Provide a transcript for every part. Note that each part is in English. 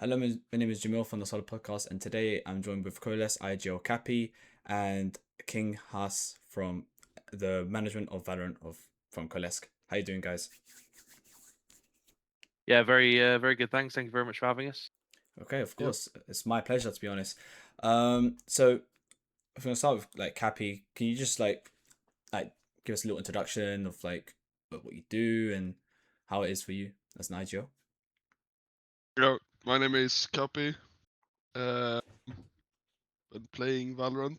Hello, my name is Jamil from the Solid Podcast, and today I'm joined with CLS, IGL Kappi, and kingHas from the management of Valorant from CLS. How you doing, guys? Yeah, very good. Thanks. Thank you very much for having us. Okay, of Yep. course, it's my pleasure to be honest. So if we're gonna start with like Kappi, can you just like give us a little introduction of like what you do and how it is for you as an IGL? Yeah, my name is Kappi. Been playing Valorant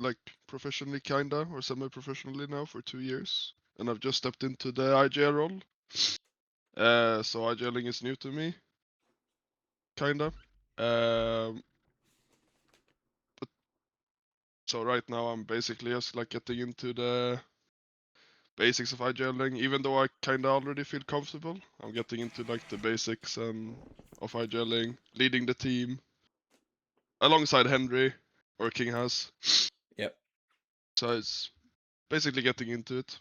like professionally kinda or semi-professionally now for 2 years, and I've just stepped into the IGL role. So IGLing is new to me, kinda. But so right now I'm basically just like getting into the basics of IGLing, even though I kinda already feel comfortable. I'm getting into like the basics of IGLing, leading the team alongside Henry or kingHas. Yep. So it's basically getting into it.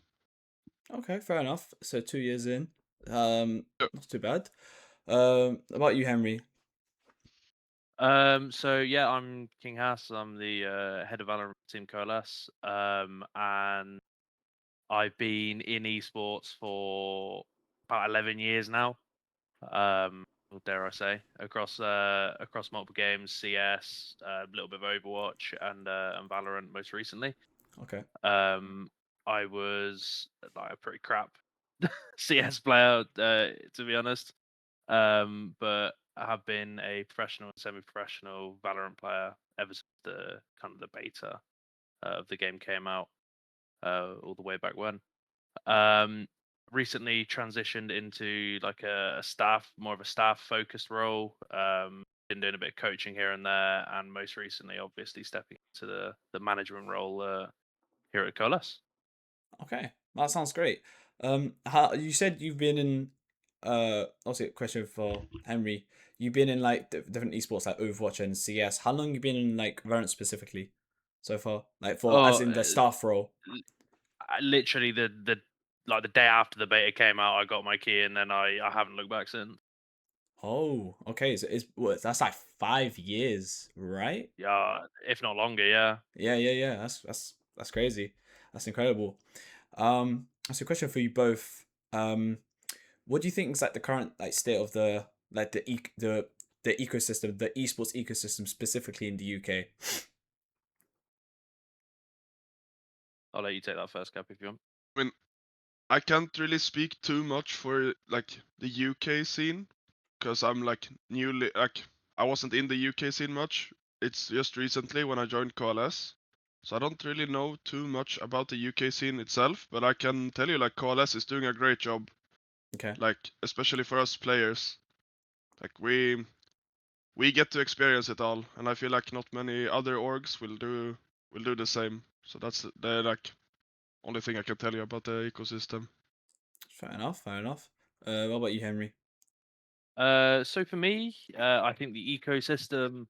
Okay, fair enough. So 2 years in, Yep. not too bad. About you, Henry? So yeah, I'm kingHas. I'm the head of Valorant Team CLS. And I've been in esports for about 11 years now. Or dare I say, across multiple games, CS, a little bit of Overwatch, and Valorant most recently. Okay. I was like a pretty crap CS player, to be honest. But I have been a professional and semi-professional Valorant player ever since the kind of the beta of the game came out, all the way back when. Um, Recently transitioned into like a staff, more of a staff-focused role. Been doing a bit of coaching here and there, and most recently, obviously, stepping into the management role here at CLS. Okay, that sounds great. How you said you've been in? Also a question for Henry. You've been in like different esports like Overwatch and CS. How long you been in like Valorant specifically so far? Like for as Oh, in the staff role. literally the day after the beta came out, I got my key, and then I haven't looked back since. Oh, okay. So it's that's like 5 years, right? Yeah, if not longer. Yeah. Yeah. That's crazy. That's incredible. That's a question for you both. What do you think is like the current like state of the like the ecosystem, the esports ecosystem specifically in the UK? I'll let you take that first, Cap, if you want. I mean, I can't really speak too much for like the UK scene, because I'm like newly like I wasn't in the UK scene much. It's just recently when I joined CLS. So I don't really know too much about the UK scene itself, but I can tell you like CLS is doing a great job, Okay. like especially for us players. Like we get to experience it all, and I feel like not many other orgs will do the same. So that's the like only thing I can tell you about the ecosystem. Fair enough. Fair enough. What about you, Henry? So for me, I think the ecosystem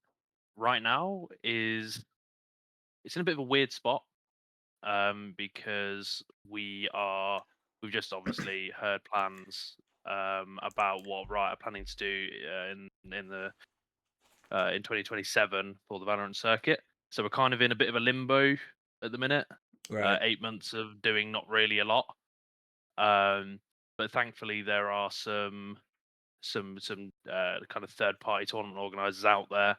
right now is it's in a bit of a weird spot, because we've just obviously heard plans about what Riot are planning to do in 2027 for the Valorant circuit. So we're kind of in a bit of a limbo at the minute. Right. 8 months of doing not really a lot. But thankfully there are some kind of third party tournament organizers out there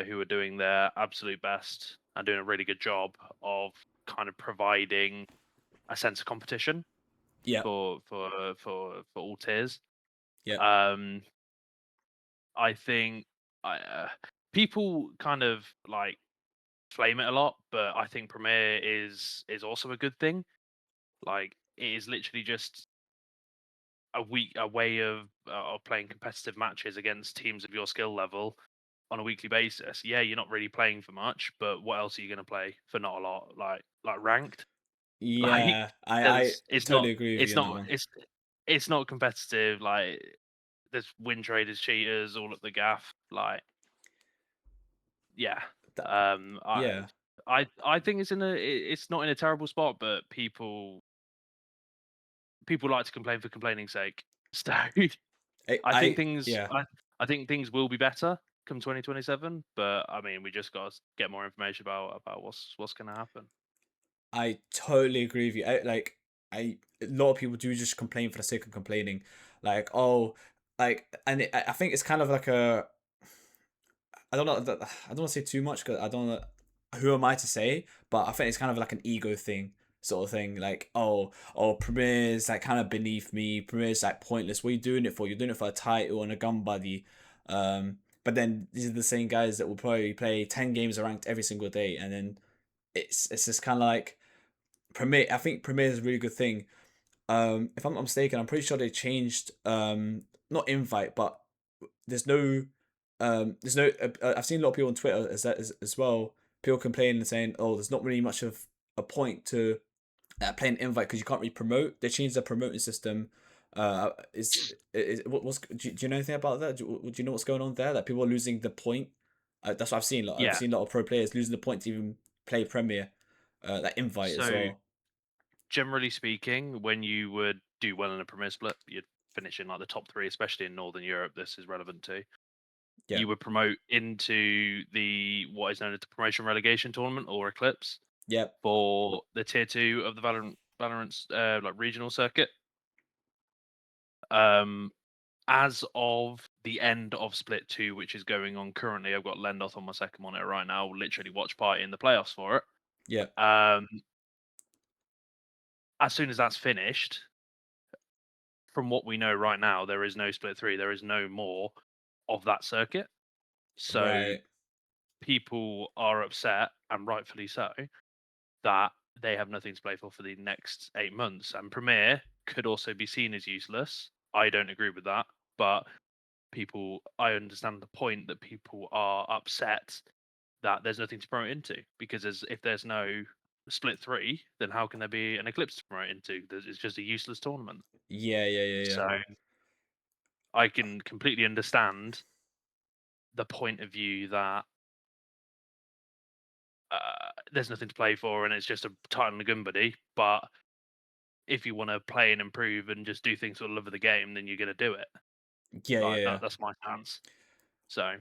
who are doing their absolute best and doing a really good job of kind of providing a sense of competition Yeah. for all tiers. Yeah. Um, I think people kind of like flame it a lot, but I think Premier is also a good thing. Like it is literally just a way of playing competitive matches against teams of your skill level on a weekly basis. Yeah, you're not really playing for much, but what else are you going to play for not a lot? Like ranked. Like Yeah. I there's it's not totally agree with you it's on that not one. it's not competitive. Like there's win traders, cheaters all at the gaff. Like yeah, That, um, I yeah. I think it's not in a terrible spot, but people like to complain for complaining's sake. So I think things Yeah. I think things will be better come 2027, but I mean, we just got to get more information about what's going to happen. I totally agree with you. A lot of people do just complain for the sake of complaining, like, oh, like, and I think it's kind of like a, I don't know, I don't want to say too much because I don't know who am I to say, but I think it's kind of like an ego thing, sort of thing. Like, oh, Premier's like kind of beneath me. Premier's like pointless. What are you doing it for? You're doing it for a title and a gun buddy. But then these are the same guys that will probably play 10 games of ranked every single day, and then it's just kind of like Premier. I think Premier is a really good thing. If I'm not mistaken, I'm pretty sure they changed not invite, but there's no I've seen a lot of people on Twitter as well. People complaining and saying, "Oh, there's not really much of a point to playing invite because you can't really promote." They changed the promoting system. Is what's do you know anything about that? Do you know what's going on there? That people are losing the point. That's what I've seen. Like, I've Yeah. seen a lot of pro players losing the point to even play Premier. That invite as So well. generally speaking, when you would do well in a Premier split, you'd finish in like the top 3, especially in Northern Europe. This is relevant to. Yeah. You would promote into the what is known as the promotion relegation tournament or Eclipse Yep. for the tier 2 of the Valorant's like regional circuit. As of the end of Split 2, which is going on currently, I've got Lendoth on my second monitor right now, literally watch party in the playoffs for it. Yeah. As soon as that's finished, from what we know right now, there is no Split 3. There is no more of that circuit. So Right. people are upset, and rightfully so, that they have nothing to play for the next 8 months. And Premier could also be seen as useless. I don't agree with that, but I understand the point that people are upset that there's nothing to promote into, because if there's no Split 3, then how can there be an Eclipse to promote into? It's just a useless tournament. Yeah. So I can completely understand the point of view that there's nothing to play for and it's just a title and a gun buddy. But if you want to play and improve and just do things for the love of the game, then you're going to do it. Like Yeah. that's my stance. So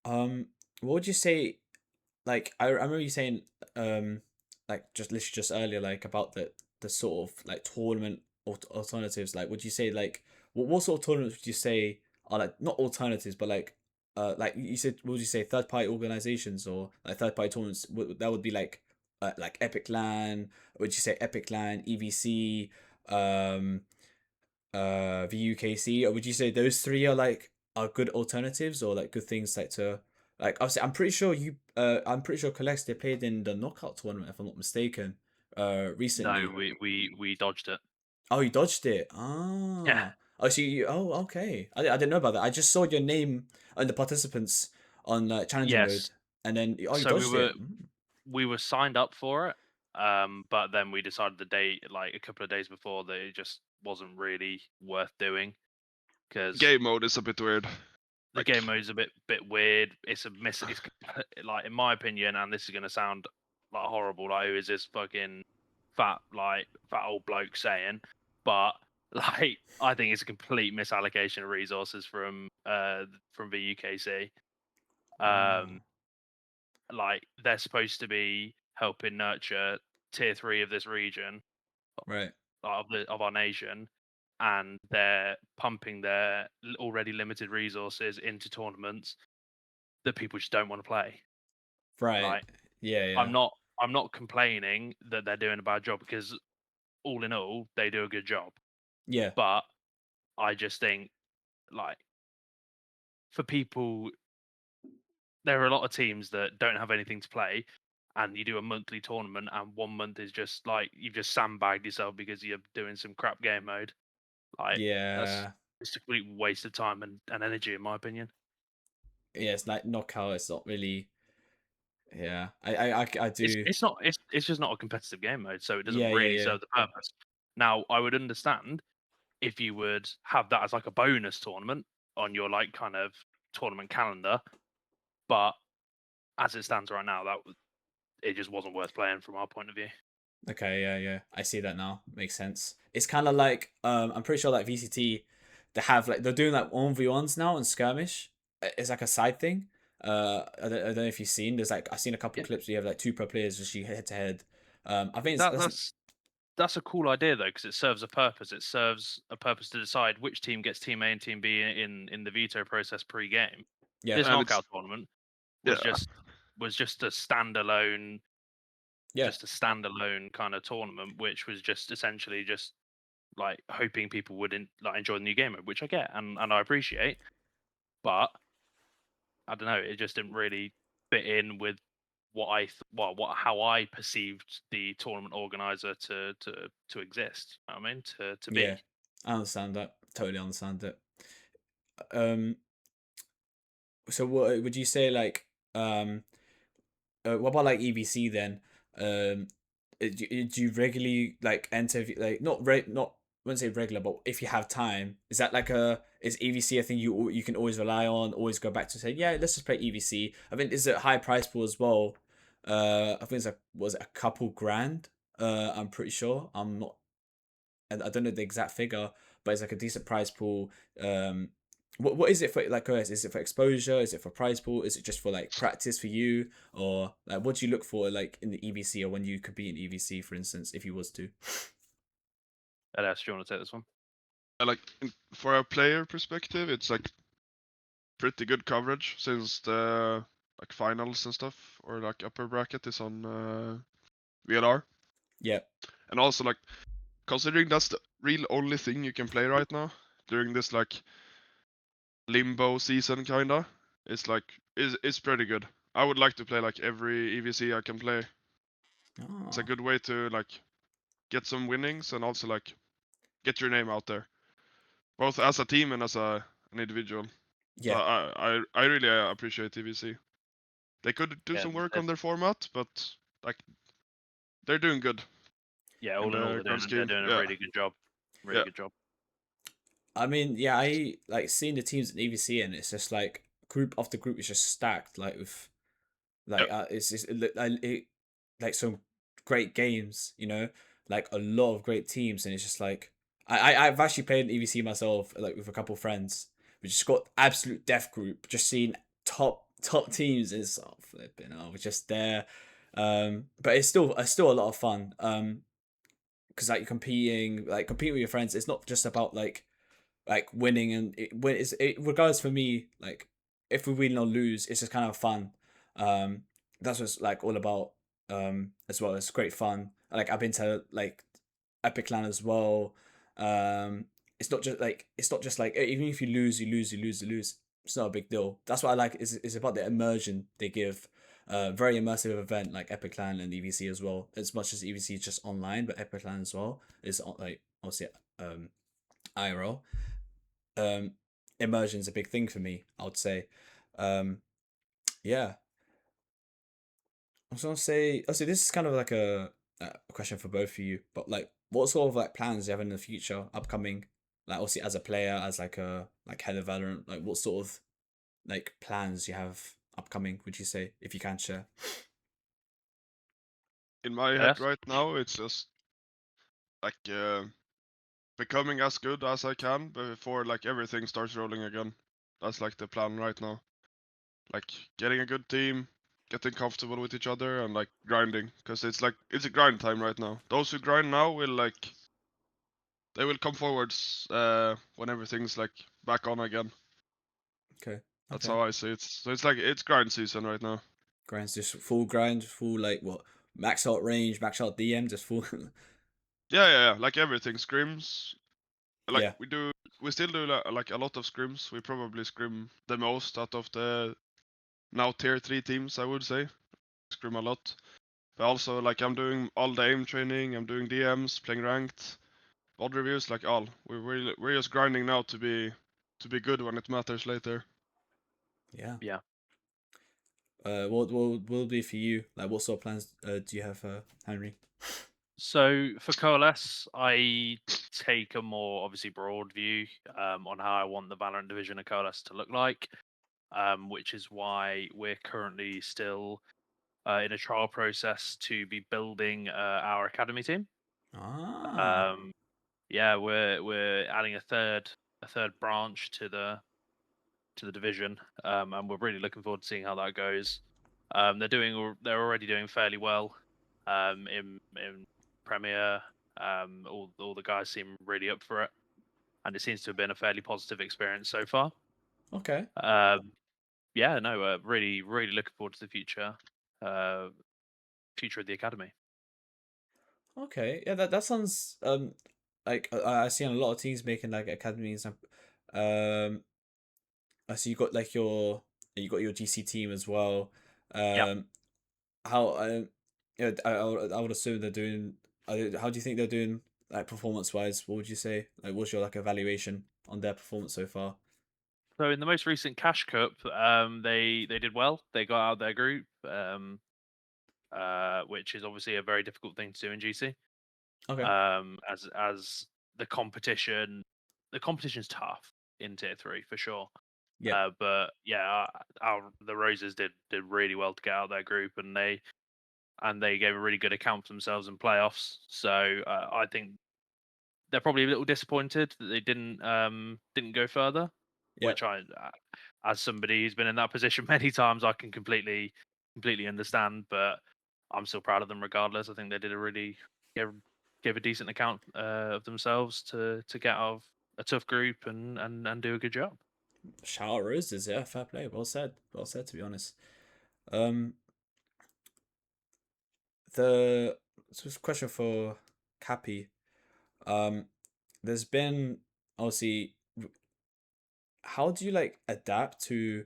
What would you say? Like, I remember you saying, like just literally just earlier, like about the sort of like tournament alternatives. Like, would you say like what sort of tournaments would you say are like not alternatives, but like you said, what would you say, third party organizations or like third party tournaments? That would be like Epic Land. Would you say Epic Land, EVC, um, VUKC, or would you say those three are good alternatives or like good things like to like obviously I'm pretty sure Collects they played in the knockout tournament if I'm not mistaken no, recently. we dodged it. Oh, you dodged it. Yeah. Oh, so oh, okay. I didn't know about that. I just saw your name and the participants on challenging mode, Yes. and then oh, you So dodged it. we were signed up for it, but then we decided the day like a couple of days before that it just wasn't really worth doing because Game mode is a bit weird. the Like, game mode is a bit weird. It's it's like in my opinion, and this is gonna sound like horrible. Like who is this fucking fat old bloke saying? But like I think it's a complete misallocation of resources from VUKC. Oh, Like they're supposed to be helping nurture tier 3 of this region right. of our nation, and they're pumping their already limited resources into tournaments that people just don't want to play. Right. Like Yeah. I'm not complaining that they're doing a bad job, because all in all they do a good job. Yeah. But I just think, like, for people, there are a lot of teams that don't have anything to play, and you do a monthly tournament and 1 month is just like you've just sandbagged yourself because you're doing some crap game mode. Like that's Yeah. it's a complete waste of time and energy, in my opinion. Yeah, it's like knockout. It's not really. Yeah, I do. It's just not a competitive game mode, so it doesn't really Yeah. serve the purpose. Now, I would understand if you would have that as like a bonus tournament on your like kind of tournament calendar, but as it stands right now, it just wasn't worth playing from our point of view. Okay, yeah. I see that now. Makes sense. It's kind of like I'm pretty sure like VCT, they have like they're doing like 1v1s now on skirmish. It's like a side thing. I don't know if you've seen. There's like I've seen a couple Yeah. clips where you have like 2 pro players just shoot head to head. I think That's a cool idea though, because it serves a purpose. It serves a purpose to decide which team gets team A and team B in the veto process pre-game. yeah, This And it's knockout tournament yeah, was just a standalone, yeah, kind of tournament, which was just essentially just like hoping people would enjoy the new game mode, which I get and I appreciate, but I don't know, it just didn't really fit in with what how I perceived the tournament organizer to exist. You know what I mean, to yeah. be. I understand that. Totally understand it. Um, so what would you say like what about like EVC then? Do you regularly like enter like not I wouldn't say regular, but if you have time, is that like is EVC a thing you can always rely on, always go back to say yeah, let's just play EVC. I think it's a high price pool as well. I think it's like was it a couple grand? I'm pretty sure. I'm not. I don't know the exact figure, but it's like a decent prize pool. What is it for? Like, is it for exposure? Is it for prize pool? Is it just for like practice for you, or like what do you look for like in the EVC or when you compete in EVC, for instance, if you was to? LS, do you want to take this one? like for a player perspective, it's like pretty good coverage since the like finals and stuff or like upper bracket is on VLR, Yeah, and also like considering that's the real only thing you can play right now during this like limbo season kinda, it's pretty good. I would like to play like every EVC I can play. It's a oh, good way to like get some winnings and also like get your name out there, both as a team and as an individual. So yeah, I really appreciate EVC. They could do Yeah, some work on their format, but like they're doing good yeah. in All in all, the grand they're scheme. doing a Yeah, really good job. Really yeah, good job. I mean, yeah, I like seeing the teams in EVC, and it's just like group after group is just stacked, like with yeah. like it's just like some great games, you know, like a lot of great teams, and it's just like I've actually played EVC myself, like with a couple friends. We just got absolute death group, just seeing top teams is oh, flipping. I was just there, but it's still a lot of fun. Because like competing with your friends, it's not just about like winning and it regardless for me like if we win or lose it's just kind of fun. That's what's like all about. As well, it's great fun. Like I've been to like Epic Land as well. It's not just like even if you lose, it's not a big deal. That's what I like is about the immersion they give. Very immersive event like Epic Land and EVC as well, as much as EVC is just online, but Epic Land as well is like obviously IRL. um Immersion's a big thing for me, I would say. Yeah, I was gonna say also this is kind of like a question for both of you, but like what sort of like plans do you have in the future upcoming, like obviously as a player, as like a like head of Valorant, like what sort of like plans you have upcoming, would you say, if you can share? In my head LS? right now, it's just like becoming as good as I can before like everything starts rolling again. That's like the plan right now. Like getting a good team, getting comfortable with each other, and like grinding, because it's like it's a grind time right now. Those who grind now will like they will come forwards when everything's like back on again. Okay. That's Okay. how I see it. So it's like it's grind season right now. Grinds, just full grind, full like what, max out range, max out DM, just full. Yeah. Like everything scrims. Like Yeah. we still do like a lot of scrims. We probably scrim the most out of the now tier 3 teams, I would say. Scrim a lot. But also like I'm doing all the aim training. I'm doing DMs, playing ranked, odd reviews, like all. We're just grinding now to be good when it matters later. Yeah. Yeah. What will be for you? Like, what sort of plans do you have, Henry? So for CLS, I take a more obviously broad view on how I want the Valorant division of CLS to look like, which is why we're currently still in a trial process to be building our academy team. Ah. Um, yeah, we're adding a third branch to the division, and we're really looking forward to seeing how that goes. They're already doing fairly well in Premier. All the guys seem really up for it, and it seems to have been a fairly positive experience so far. Okay. Yeah, no, really looking forward to the future of the academy. Okay. Yeah, that sounds like I seen a lot of teams making like academies. I see you got your GC team as well. Yeah. Um, how yeah, I would assume they're doing. How do you think they're doing like performance wise? What would you say? Like, what's your like evaluation on their performance so far? So in the most recent Cash Cup, they did well. They got out of their group, which is obviously a very difficult thing to do in GC. Okay. As the competition's tough in Tier 3 for sure. Yeah. But yeah, the Roses did really well to get out of their group, and they gave a really good account for themselves in playoffs. So I think they're probably a little disappointed that they didn't go further, Yeah. which as somebody who's been in that position many times, I can completely understand. But I'm still proud of them regardless. I think they did gave a decent account of themselves to get out of a tough group and do a good job. Shout out Roses. Yeah, fair play. Well said. Well said. To be honest. Um, the so it's a question for Kappi. Um, there's been obviously how do you like adapt to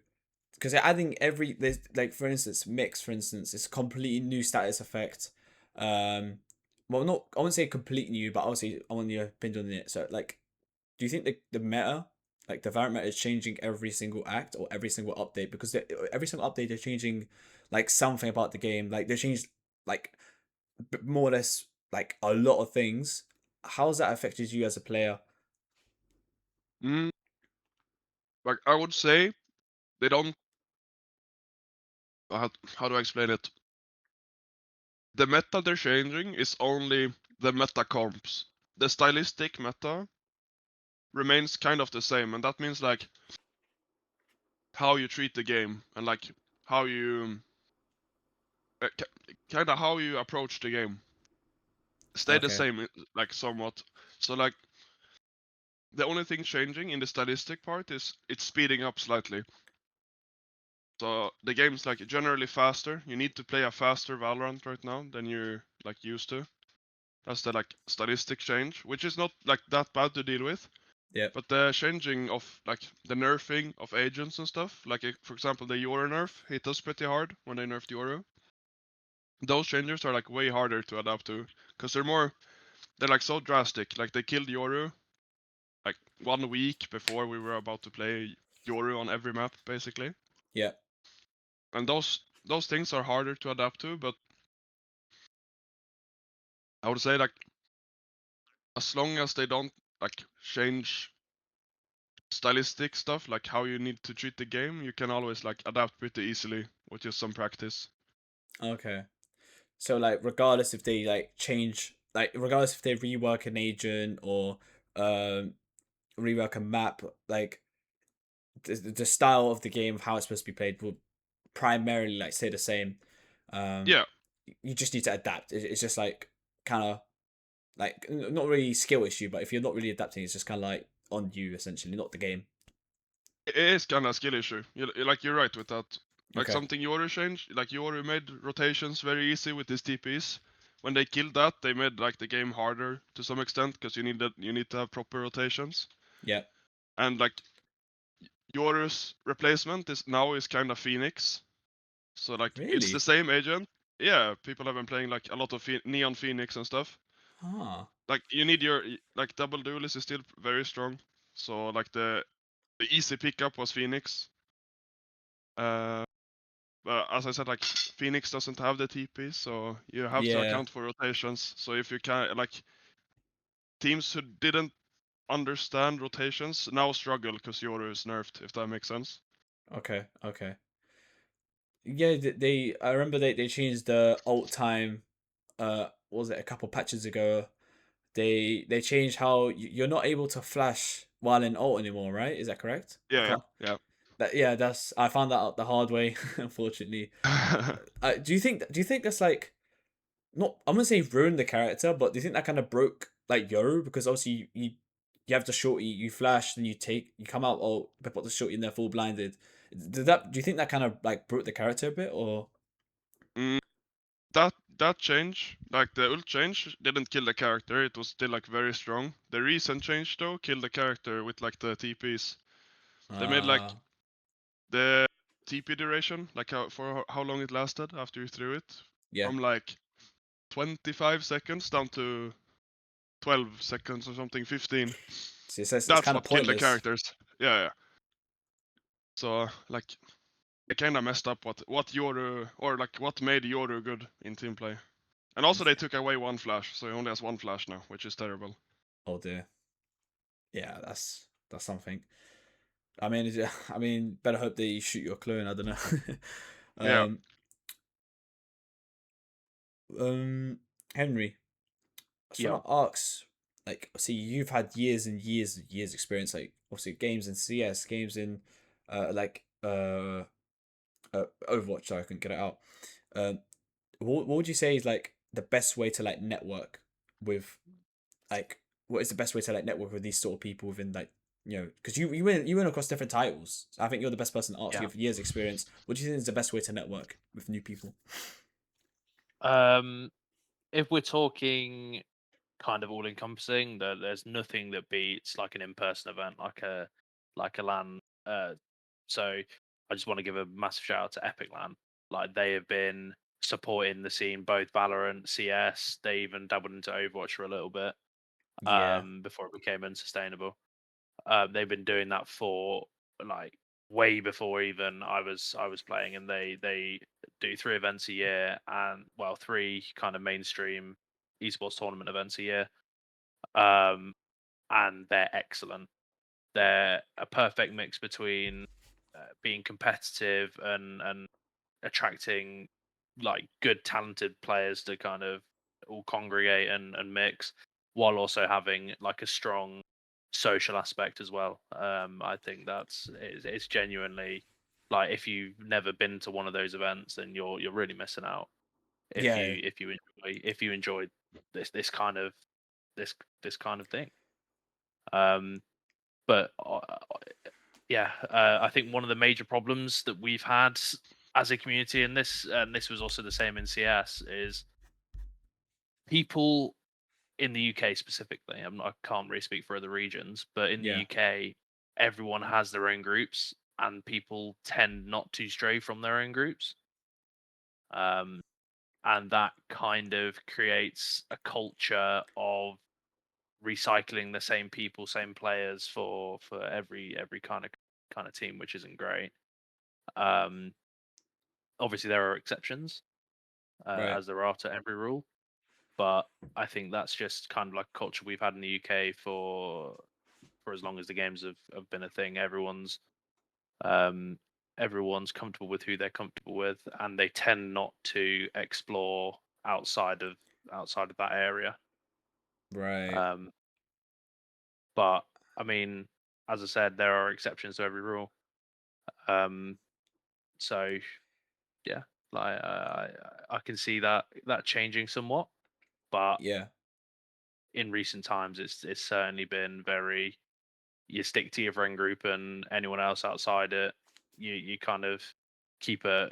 because they're adding there's like for instance mix for instance it's a completely new status effect. Well, not I wouldn't say completely new, but obviously I want your opinion on it. So like, do you think the meta, like the variant meta, is changing every single act or every single update? Because every single update they're changing like something about the game. Like they changed like more or less like a lot of things. How's that affected you as a player? Mm, like I would say they don't. How do I explain it? The meta they're changing is only the meta comps. The stylistic meta remains kind of the same, and that means like how you treat the game and like how you kind of how you approach the game stay the Okay. same, like somewhat. So like the only thing changing in the stylistic part is it's speeding up slightly. So the game's like generally faster. You need to play a faster Valorant right now than you're like used to. That's the like stylistic change, which is not like that bad to deal with. Yep. But the changing of like the nerfing of agents and stuff, like for example the Yoru nerf hit us pretty hard when they nerfed Yoru. Those changes are like way harder to adapt to, because they're like so drastic. Like they killed Yoru like 1 week before we were about to play Yoru on every map basically. Yep. And those things are harder to adapt to, but I would say like as long as they don't like change stylistic stuff, like how you need to treat the game, you can always like adapt pretty easily with just some practice. Okay. So like regardless if they like change like regardless if they rework an agent or um rework a map, like the style of the game of how it's supposed to be played will primarily like stay the same. Um Yeah, you just need to adapt. It's just like kind of like not really skill issue, but if you're not really adapting, it's just kind of like on you essentially, not the game. it is kind of a skill issue. Like you're right with that. Like Okay. something Yoru changed, like Yoru made rotations very easy with his TPs. When they killed that, they made like the game harder to some extent because you need to have proper rotations. Yeah. And like Yoru's replacement is kind of Phoenix. So like it's the Really? same agent. Yeah, people have been playing like a lot of Neon Phoenix and stuff. Ah. Like you need like double duelist is still very strong. So like the easy pickup was Phoenix. Uh, but as I said, like Phoenix doesn't have the TP, so you have to Yeah. account for rotations. So if you can like teams who didn't understand rotations now struggle because Yoru is nerfed. If that makes sense. Okay. Okay. Yeah. I remember they changed the alt time. What was it a couple patches ago? They changed how you're not able to flash while in alt anymore, right? Is that correct? I Yeah, can't. yeah, Yeah, that's I found that out the hard way, unfortunately. yeah. Do you think that's like not I'm gonna say ruined the character, but do you think that kind of broke like Yoru because obviously you have the shorty, you flash, then you come out or put the shorty in there full blinded. Do you think that kind of like broke the character a bit or Mm, that change, like the ult change, didn't kill the character. It was still like very strong. The recent change though killed the character with like the TPs. They made like uh the TP duration, like how long it lasted after you threw it, yeah. from like 25 seconds down to 12 seconds or something, 15. So it's That's kind of what killed the pointless. characters. Yeah, yeah. So like they kind of messed up what Yoru or like what made Yoru good in team play. And also they took away one flash, so he only has one flash now, which is terrible. Oh dear. Yeah, that's something. I mean, I mean, better hope that you shoot your clone. I don't know. Yeah. um, Henry, I just Yeah. want to ask, like, see, you've had years and years and years experience, like, obviously games in CS, games in, like, Overwatch. So I couldn't get it out. Um, what would you say is like the best way to like network with, like, what is the best way to like network with these sort of people within like, because you win across different titles. So I think you're the best person to ask. You Yeah. have years experience. What do you think is the best way to network with new people? If we're talking kind of all encompassing, there's nothing that beats like an in-person event, like a LAN. So I just want to give a massive shout out to Epic LAN. Like they have been supporting the scene, both Valorant, CS. They even dabbled into Overwatch for a little bit Yeah, before it became unsustainable. They've been doing that for like way before even I was playing, and they do 3 events a year, and well, 3 kind of mainstream esports tournament events a year, um, and they're excellent. They're a perfect mix between being competitive and attracting like good talented players to kind of all congregate and mix, while also having like a strong social aspect as well. I think it's genuinely like, if you've never been to one of those events, then you're really missing out. if yeah, you if you enjoy if you enjoy this kind of this kind of thing. um but yeah, I think one of the major problems that we've had as a community in this, and this was also the same in CS, is people in the UK specifically. I can't really speak for other regions, but in the yeah, UK, everyone has their own groups, and people tend not to stray from their own groups. Um, and that kind of creates a culture of recycling the same people, same players for every kind of team, which isn't great. Um, Obviously, there are exceptions, right, as there are to every rule, but I think that's just kind of like a culture we've had in the UK for as long as the games have been a thing. Um, everyone's comfortable with who they're comfortable with, and they tend not to explore outside of that area. right, Um, but I mean, as I said, there are exceptions to every rule. Um, so yeah, like I can see that changing somewhat, but yeah, in recent times, it's certainly been very, you stick to your friend group, and anyone else outside it, you kind of keep a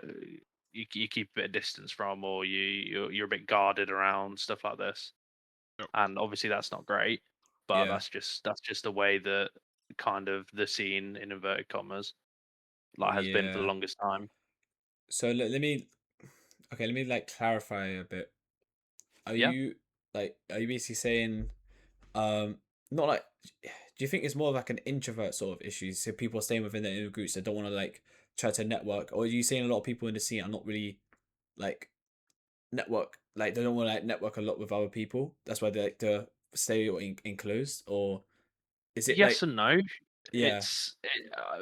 you keep a bit of distance from, or you're a bit guarded around stuff like this. Yep. And obviously that's not great, but yeah, that's just the way that kind of the scene, in inverted commas, like, has been for the yeah. longest time. So let me, okay, let me like clarify a bit. Are Yeah. you are you basically saying, um, not like, do you think it's more of like an introvert sort of issue? So people are staying within their inner groups, they don't want to like try to network, or are you saying a lot of people in the scene are not really like network, like they don't want to like network a lot with other people? That's why they like to stay enclosed, or is it Yes like, and no. yeah,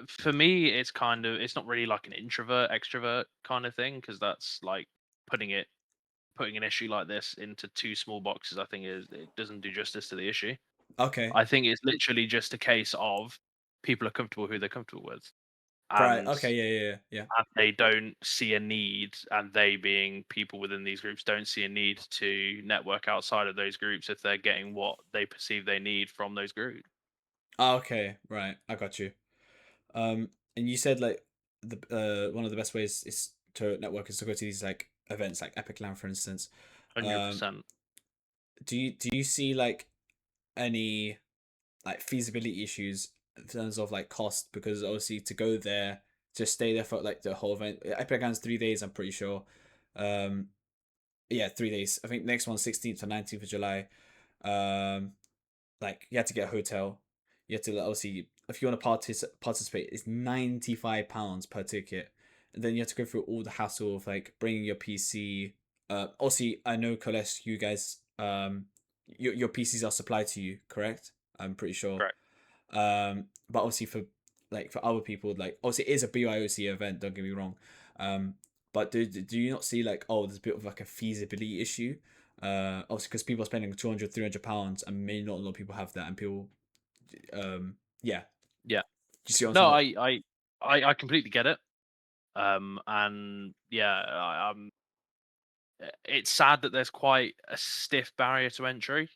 For me, it's not really like an introvert extrovert kind of thing, because that's like putting an issue like this into two small boxes. I think it doesn't do justice to the issue. Okay. I think it's literally just a case of people are comfortable who they're comfortable with, Right. and Okay. Yeah. and they don't see a need, and they being people within these groups don't see a need to network outside of those groups if they're getting what they perceive they need from those groups. Oh, okay. Right. I got you. And you said like the one of the best ways is to network is to go to these like events like Epic Land, for instance. Hundred Um, percent. do you see like any like feasibility issues in terms of like cost? Because obviously to go there, to stay there for like the whole event, Epic Land's 3 days, I'm pretty sure. Um, yeah, 3 days. I think next one 16th to 19th of July. Um, like you had to get a hotel. You had to obviously, if you want to participate, it's £95 per ticket, and then you have to go through all the hassle of like bringing your PC. Obviously, I know CLS, you guys, your PCs are supplied to you, correct? I'm pretty sure. Correct. But obviously for other people, like obviously it is a BYOC event. Don't get me wrong. But do you not see like, oh, there's a bit of like a feasibility issue? Obviously because people are spending 200, £300, and maybe not a lot of people have that, and people, yeah, Yeah. you see what I'm No, saying? I completely get it. And yeah, it's sad that there's quite a stiff barrier to entry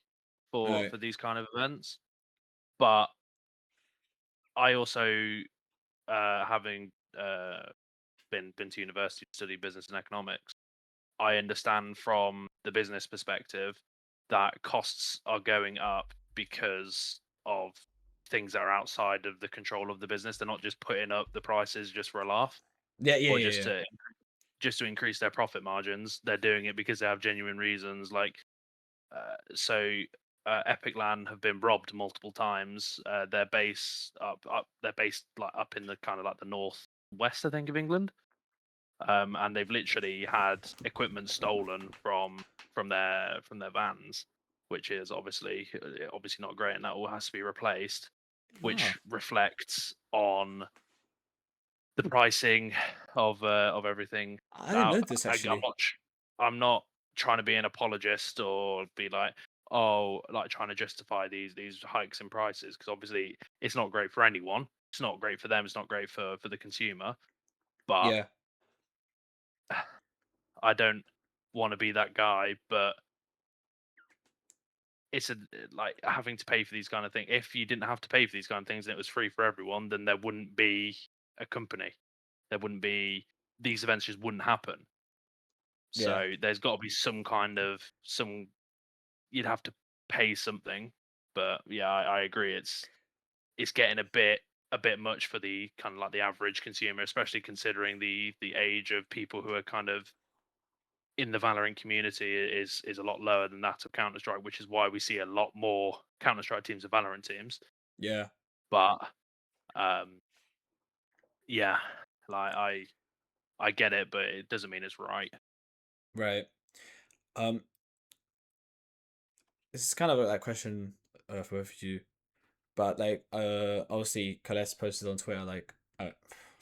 Right. for these kind of events. But I also, having been to university to study business and economics, I understand from the business perspective that costs are going up because of things that are outside of the control of the business. They're not just putting up the prices just for a laugh Yeah, yeah, or yeah, yeah. just to increase their profit margins. They're doing it because they have genuine reasons. Like so, Epic Land have been robbed multiple times. They're based like up in the kind of like the northwest, I think, of England. And they've literally had equipment stolen from their vans, which is obviously not great, and that all has to be replaced, Oh, which reflects on the pricing of everything. I didn't Now, know this I'm actually. not trying to be an apologist or be like, oh, like trying to justify these hikes in prices, because obviously it's not great for anyone. It's not great for them. It's not great for the consumer. But Yeah, I don't want to be that guy, but it's like having to pay for these kind of things. If you didn't have to pay for these kind of things and it was free for everyone, then there wouldn't be a company. There wouldn't be these events just wouldn't happen. yeah, So there's got to be some kind of some you'd have to pay something. But yeah, I agree. It's getting a bit much for the kind of like the average consumer, especially considering the age of people who are kind of in the Valorant community is a lot lower than that of Counter Strike, which is why we see a lot more Counter Strike teams than Valorant teams. yeah. But um, yeah, like I get it, but it doesn't mean it's right. Right. Um, this is kind of a like question for both of you. But like obviously Kales posted on Twitter like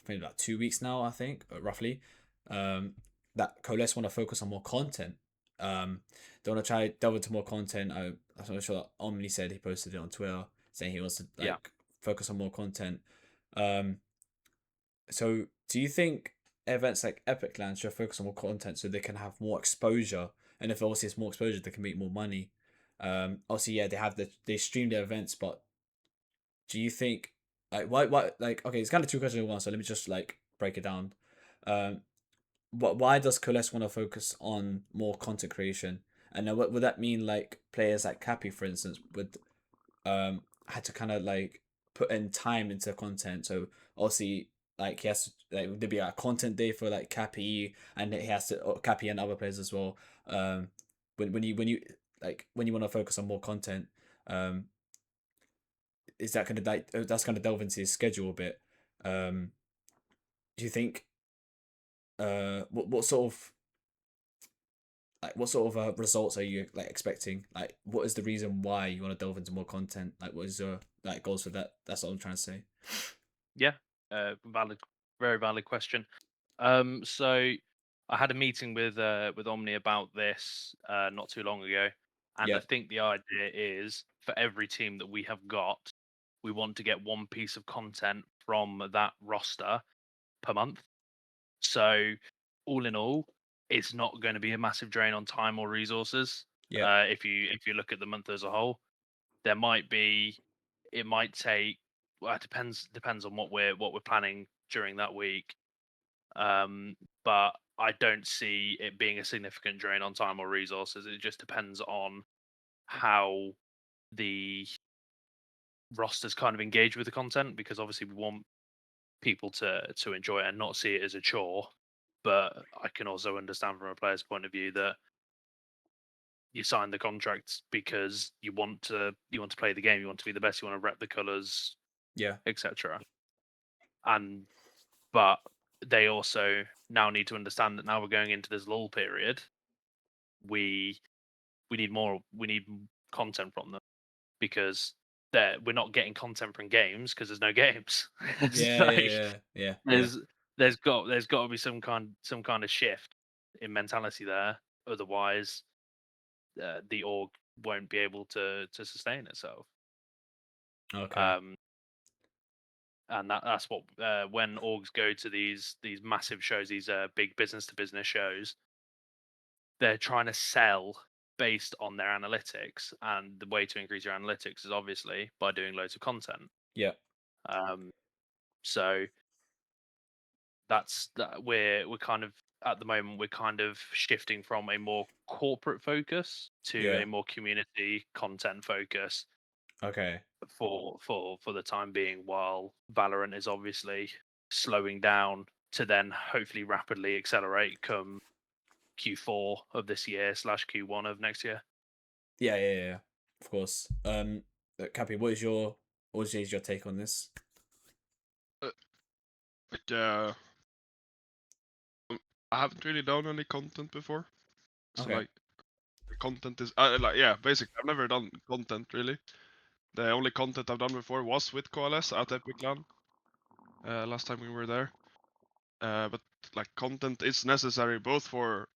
maybe about 2 weeks now, I think, roughly. That Coalesce want to focus on more content. They want to try delve into more content. I'm not sure that Omni said he posted it on Twitter saying he wants to Yeah, like focus on more content. Um so do you think events like Epic Land should focus on more content so they can have more exposure? And if obviously it's more exposure, they can make more money. Obviously, yeah, they stream their events, but do you think like why like okay, it's kind of two questions in one, so let me just like break it down. Um why does Coalesce want to focus on more content creation? And then what would that mean like players like Kappi, for instance, would had to kind of like put in time into content. So obviously like he has to, like there'd be a content day for like Kappi, and he has to Kappi and other players as well. When you when you want to focus on more content, um is that gonna like that's gonna delve into his schedule a bit. Um, do you think what sort of results are you like expecting? Like, what is the reason why you want to delve into more content? Like, what is your like goals for that? That's what I'm trying to say. yeah, valid, very valid question. So I had a meeting with Omni about this not too long ago, and I Yeah, think the idea is for every team that we have got, we want to get one piece of content from that roster per month. So all in all, it's not going to be a massive drain on time or resources. Yeah. If you look at the month as a whole, there might be, it might take. Well, it depends on what we're planning during that week. But I don't see it being a significant drain on time or resources. It just depends on how the rosters kind of engage with the content, because obviously we want people to enjoy it and not see it as a chore. But I can also understand from a player's point of view that you sign the contracts because you want to play the game, you want to be the best, you want to rep the colors, Yeah. etc. And but they also now need to understand that now we're going into this lull period. We need content from them, because we're not getting content from games because there's no games. It's Yeah. like Yeah. Yeah. Yeah. there's got to be some kind of shift in mentality there. Otherwise, the org won't be able to sustain itself. Okay. And that's what when orgs go to these massive shows, these big business to business shows, they're trying to sell based on their analytics, and the way to increase your analytics is obviously by doing loads of content. Yeah. So that's that. We're kind of at the moment we're kind of shifting from a more corporate focus to Yeah. a more community content focus Okay. for the time being, while Valorant is obviously slowing down to then hopefully rapidly accelerate come Q4 of this year / Q1 of next year. Yeah. Yeah. Yeah. Of course. Kappi, what is your take on this? Like, I haven't really done any content before, so Okay. like the content is basically I've never done content really. The only content I've done before was with CLS at Epic LAN. Last time we were there. But like content is necessary both for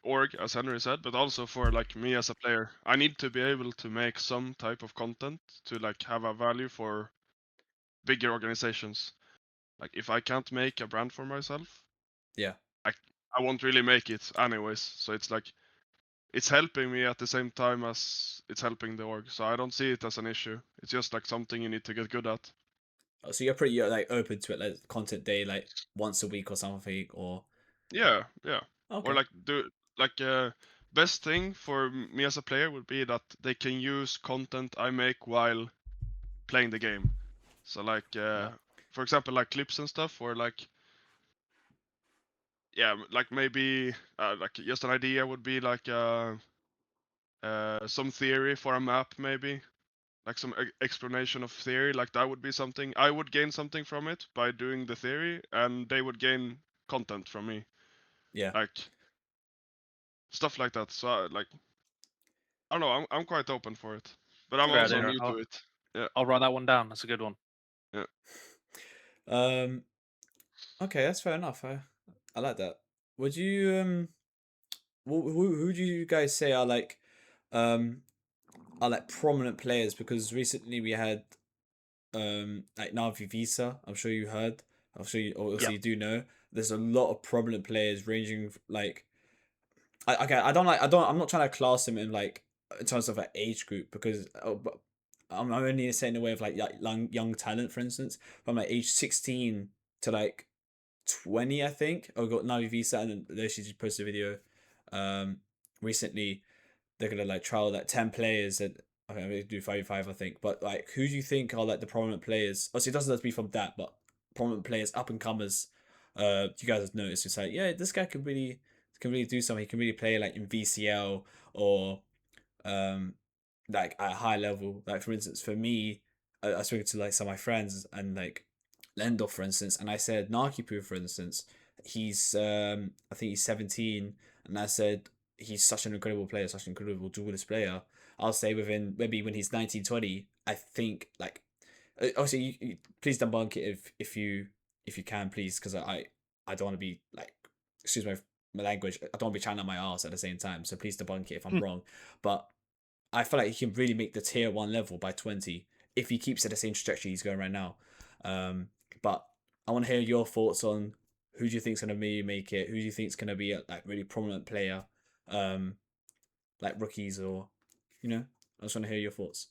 org, as Henry said, but also for like me as a player. I need to be able to make some type of content to like have a value for bigger organizations. Like if I can't make a brand for myself, Yeah. I won't really make it anyways. So it's like it's helping me at the same time as it's helping the org. So I don't see it as an issue. It's just like something you need to get good at. So you're like open to it, like content day, like once a week or something, or Yeah. Or okay. like best thing for me as a player would be that they can use content I make while playing the game. So like for example like clips and stuff, or like like maybe like just an idea would be like some theory for a map, maybe like some explanation of theory. Like that would be something I would gain something from it by doing the theory, and they would gain content from me, Yeah. like stuff like that. So like I don't know, I'm quite open for it, but I'm Great also idea. new to it. Yeah. I'll write that one down. That's a good one. Yeah. Okay, that's fair enough. I like that. Would you who do you guys say um are like prominent players? Because recently we had like Navi Visa. I'm sure you heard. I'm sure you also Yeah. you do know. There's a lot of prominent players ranging like I'm not trying to class them in like in terms of an age group, because but I'm only saying in a way of like young talent, for instance, from like age 16 to like 20, I think. I got Navi Visa, and then she just posted a video recently. They're gonna like trial like 10 players, and okay, I'm gonna do 5v5, I think. But like, who do you think are like the prominent players? Obviously it doesn't have to be from that, but prominent players, up and comers, you guys have noticed. It's like, yeah, this guy can really do something. He can really play like in VCL, or um like at a high level. Like for instance, for me, I spoke to like some of my friends, and like Lendorf, for instance, and I said Narkipu, for instance, he's I think he's 17, and I said he's such an incredible player, such an incredible duelist player. I'll say within maybe when he's 19, 20, I think like obviously please debunk it if you can, please, because I don't want to be like, excuse my language, I don't want to be chatting on my arse at the same time, so please debunk it if I'm wrong. But I feel like he can really make the tier 1 level by 20 if he keeps at the same trajectory he's going right now. But I want to hear your thoughts on who do you think's gonna make it? Who do you think's gonna be a like really prominent player, like rookies or, I just want to hear your thoughts.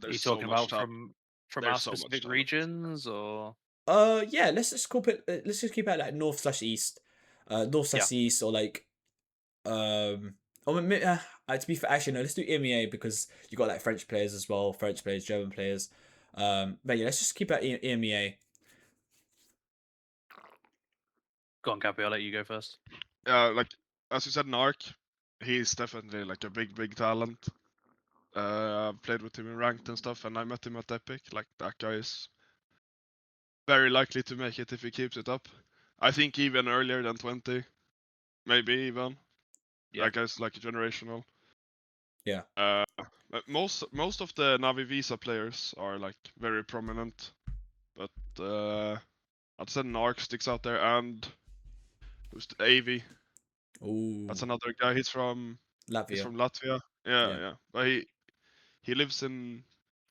Are you There's so talking much about talent. from our There's so much specific talent. regions, or Yeah, let's just keep it like north/east, north/east, or like to be fair, actually no, let's do EMEA because you got like French players as well, French players, German players. But yeah, let's just keep it EMEA. go on, Kappi, I'll let you go first. Like as you said, Narc, he's definitely like a big talent. I've played with him in ranked and stuff, and I met him at Epic. Like that guy is very likely to make it if he keeps it up. I think even earlier than 20, maybe even. Yeah. That guy's like generational. Yeah. But most of the Navi Visa players are like very prominent, but I'd say Narc sticks out there, and who's the AV? Ooh, That's another guy. He's from Latvia. Latvia. Yeah, Yeah. yeah. But he lives in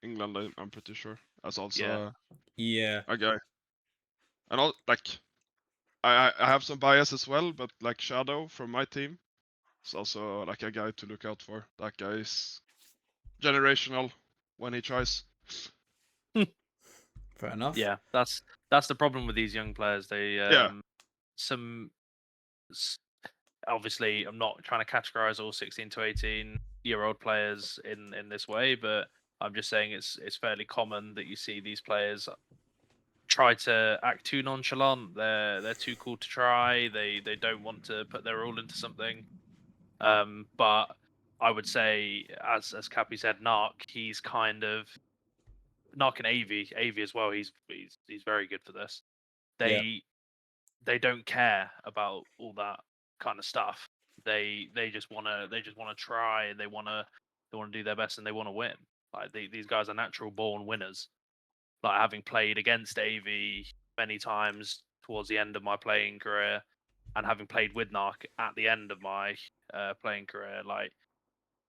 England. I'm pretty sure. That's also Yeah. Yeah. a guy. And all like I have some bias as well, but like Shadow from my team is also like a guy to look out for. That guy is generational when he tries. Fair enough. Yeah, that's the problem with these young players. They Yeah. some obviously I'm not trying to categorize all 16 to 18-year-old players in this way, but I'm just saying it's fairly common that you see these players try to act too nonchalant. They're too cool to try. They don't want to put their all into something. But I would say, as Kappi said, he's kind of Narc and AV as well. He's very good for this. Yeah. They don't care about all that kind of stuff. They just wanna try, and they wanna do their best, and they wanna win. Like these guys are natural born winners. Like having played against AV many times towards the end of my playing career, and having played with Narc at the end of my playing career, like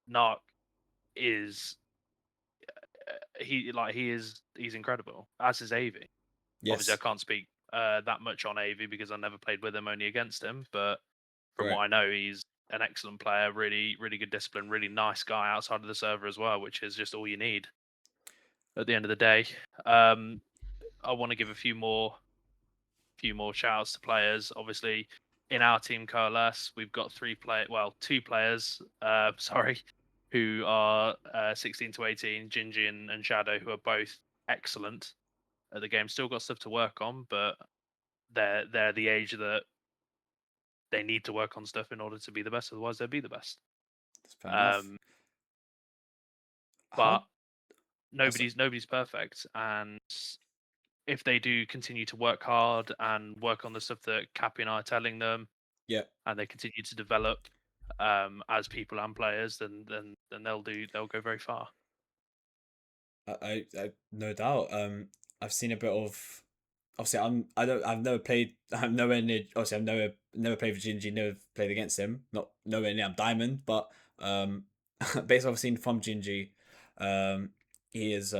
Narc is he's incredible, as is AV. Obviously, I Yes. can't speak that much on AV because I never played with him, only against him. But from Right. what I know, he's an excellent player, really good discipline, really nice guy outside of the server as well, which is just all you need at the end of the day. I want to give a few more shout outs to players. Obviously, in our team CLS, we've got two players, sorry, who are 16 to 18, Gingy and Shadow, who are both excellent at the game. Still got stuff to work on, but they're the age that they need to work on stuff in order to be the best. Otherwise, they'll be the best. That's fair enough. But How? nobody's perfect, and if they do continue to work hard and work on the stuff that Kappi and I are telling them, Yeah. and they continue to develop as people and players, then they'll go very far. I no doubt. I've seen a bit of. Obviously, I've never played. I'm nowhere near. Obviously, I've never played for Gingy. Never played against him. Not nowhere near. I'm diamond, but based on what I've seen from Gingy, he is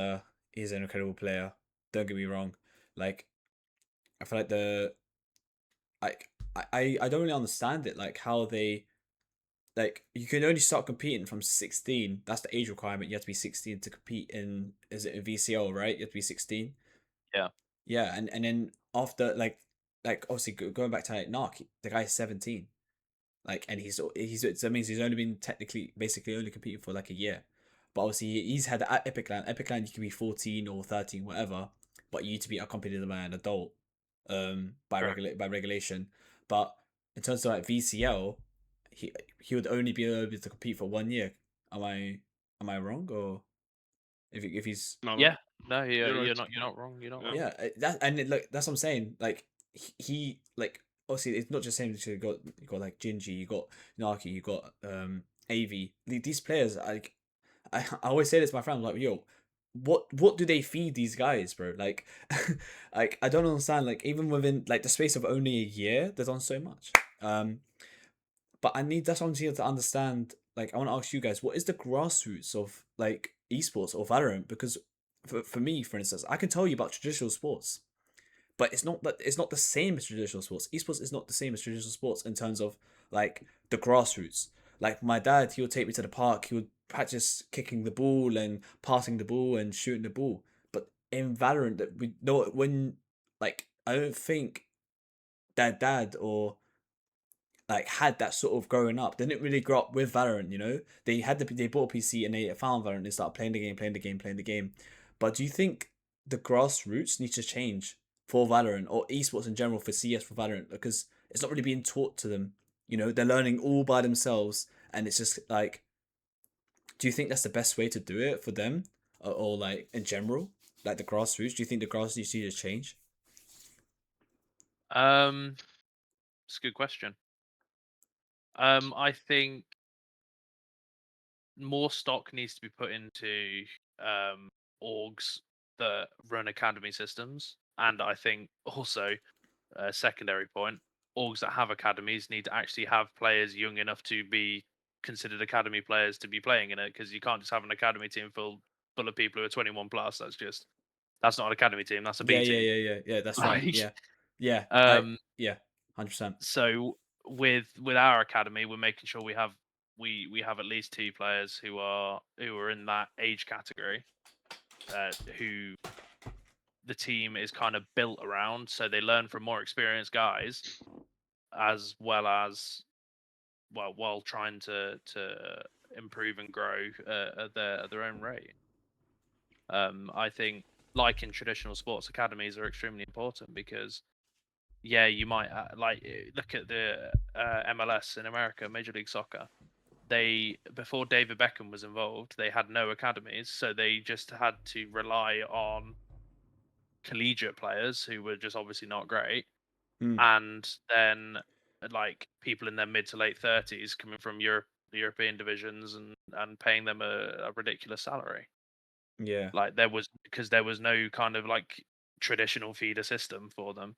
he's an incredible player. Don't get me wrong. Like, I feel like I don't really understand it. Like how they like you can only start competing from 16. That's the age requirement. You have to be 16 to compete in, is it a VCL, right? You have to be 16. Yeah. Yeah, and then after like obviously going back to like Narc, the guy's 17. Like, and he's that means he's only been technically basically only competing for like a year. But obviously he's had at Epic Land. Epic Land you can be 14 or 13 whatever, but you need to be accompanied by an adult Correct. by regulation. But in terms of like VCL, he would only be able to compete for 1 year. Am I wrong, or if he's No, Yeah. No, you're right. you're not wrong. You're not Yeah. wrong. yeah, that's what I'm saying. Like he like obviously it's not just saying that you got like Gingy, you got Naki, you got AV. These players, like I always say this to my friends, like, yo, what do they feed these guys, bro? Like like I don't understand. Like even within like the space of only a year, they've done so much. But I need that's what I need to understand. like I want to ask you guys, what is the grassroots of like esports or Valorant? Because for me, for instance, I can tell you about traditional sports, but it's not the same as traditional sports. Esports is not the same as traditional sports in terms of like the grassroots. Like my dad, he would take me to the park. He would practice kicking the ball and passing the ball and shooting the ball. But in Valorant, that we know when like I don't think their dad or like had that sort of growing up. They didn't really grow up with Valorant, you know. They bought a PC and they found Valorant and started playing the game, playing the game, playing the game. But do you think the grassroots need to change for Valorant or esports in general for CS for Valorant because it's not really being taught to them. You know, they're learning all by themselves, and it's just like, do you think that's the best way to do it for them, or like in general, like the grassroots? Do you think the grassroots needs to change? It's a good question. I think more stock needs to be put into orgs that run academy systems, and I think also a secondary point, orgs that have academies need to actually have players young enough to be considered academy players to be playing in it, because you can't just have an academy team full of people who are 21 plus. That's not an academy team. That's a Yeah, B yeah, team. yeah, yeah, yeah. That's right. Like, Yeah, yeah. um, Yeah, 100%. so with our academy, we're making sure we have at least 2 players who are in that age category, who the team is kind of built around, so they learn from more experienced guys, as well as, well, while trying to improve and grow at their own rate. I think, like in traditional sports, academies are extremely important because, yeah, you might look at the MLS in America, Major League Soccer. They, before David Beckham was involved, they had no academies, so they just had to rely on collegiate players who were just obviously not great, Mm, and then like people in their mid to late 30s coming from the European divisions, and paying them a ridiculous salary. yeah, Like, there was no kind of like traditional feeder system for them.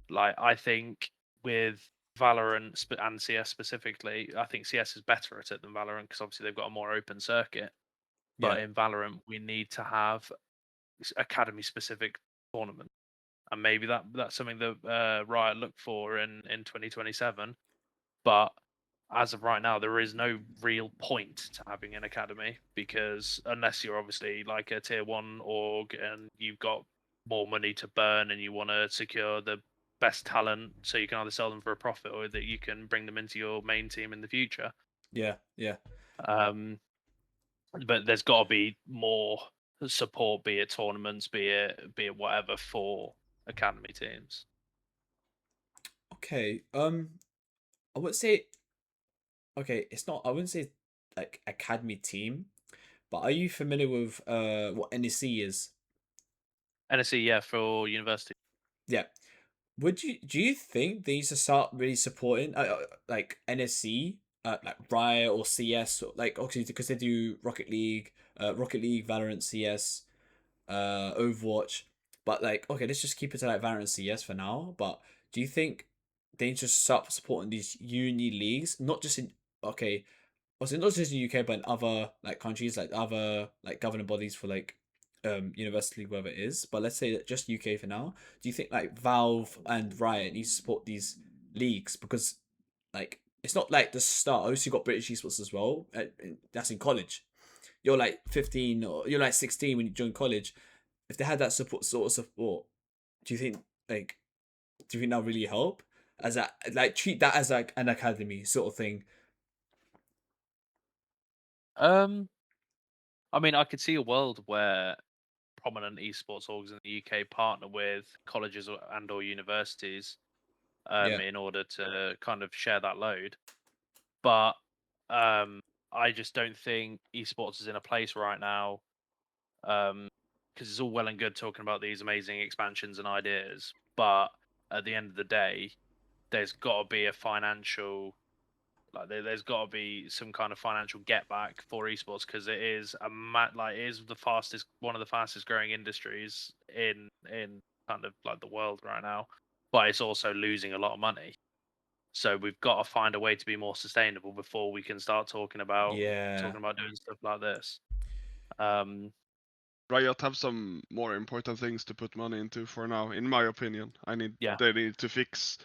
Like, I think with Valorant and CS specifically, I think CS is better at it than Valorant because obviously they've got a more open circuit. yeah, But in Valorant, we need to have academy specific tournaments, and maybe that's something that Riot look for in 2027. But as of right now, there is no real point to having an academy, because unless you're obviously like a tier 1 org and you've got more money to burn and you want to secure the best talent so you can either sell them for a profit or that you can bring them into your main team in the future. yeah, yeah. Um, but there's got to be more support, be it tournaments, be it whatever, for academy teams. Okay. I would say okay. It's not. I wouldn't say like academy team, but are you familiar with what NEC is? NSC, yeah, for university. Yeah. Do you think they need to start really supporting like NSC, like Riot or CS, or, like obviously because they do Rocket League, Valorant, CS, Overwatch, but like okay, let's just keep it to like Valorant, CS for now. But do you think they need to start supporting these uni leagues, not just in okay, also not just in the UK but in other like countries, like other like governing bodies for like university whatever it is, but let's say that just UK for now. Do you think like Valve and Riot need to support these leagues because like it's not like the start. Obviously you got British esports as well, that's in college. You're like 15 or you're like 16 when you join college. If they had that support, do you think like do you think that really help as a like treat that as like an academy sort of thing? Um, I mean, I could see a world where prominent esports orgs in the UK partner with colleges and or universities, Yeah, in order to kind of share that load. But um, I just don't think esports is in a place right now, because it's all well and good talking about these amazing expansions and ideas, but at the end of the day, there's got to be a financial, like there's got to be some kind of financial get back for esports, because it is it is one of the fastest growing industries in kind of like the world right now, but it's also losing a lot of money. So we've got to find a way to be more sustainable before we can start talking about Yeah. doing stuff like this. Um, Riot have some more important things to put money into for now, in my opinion. Yeah. They need to fix.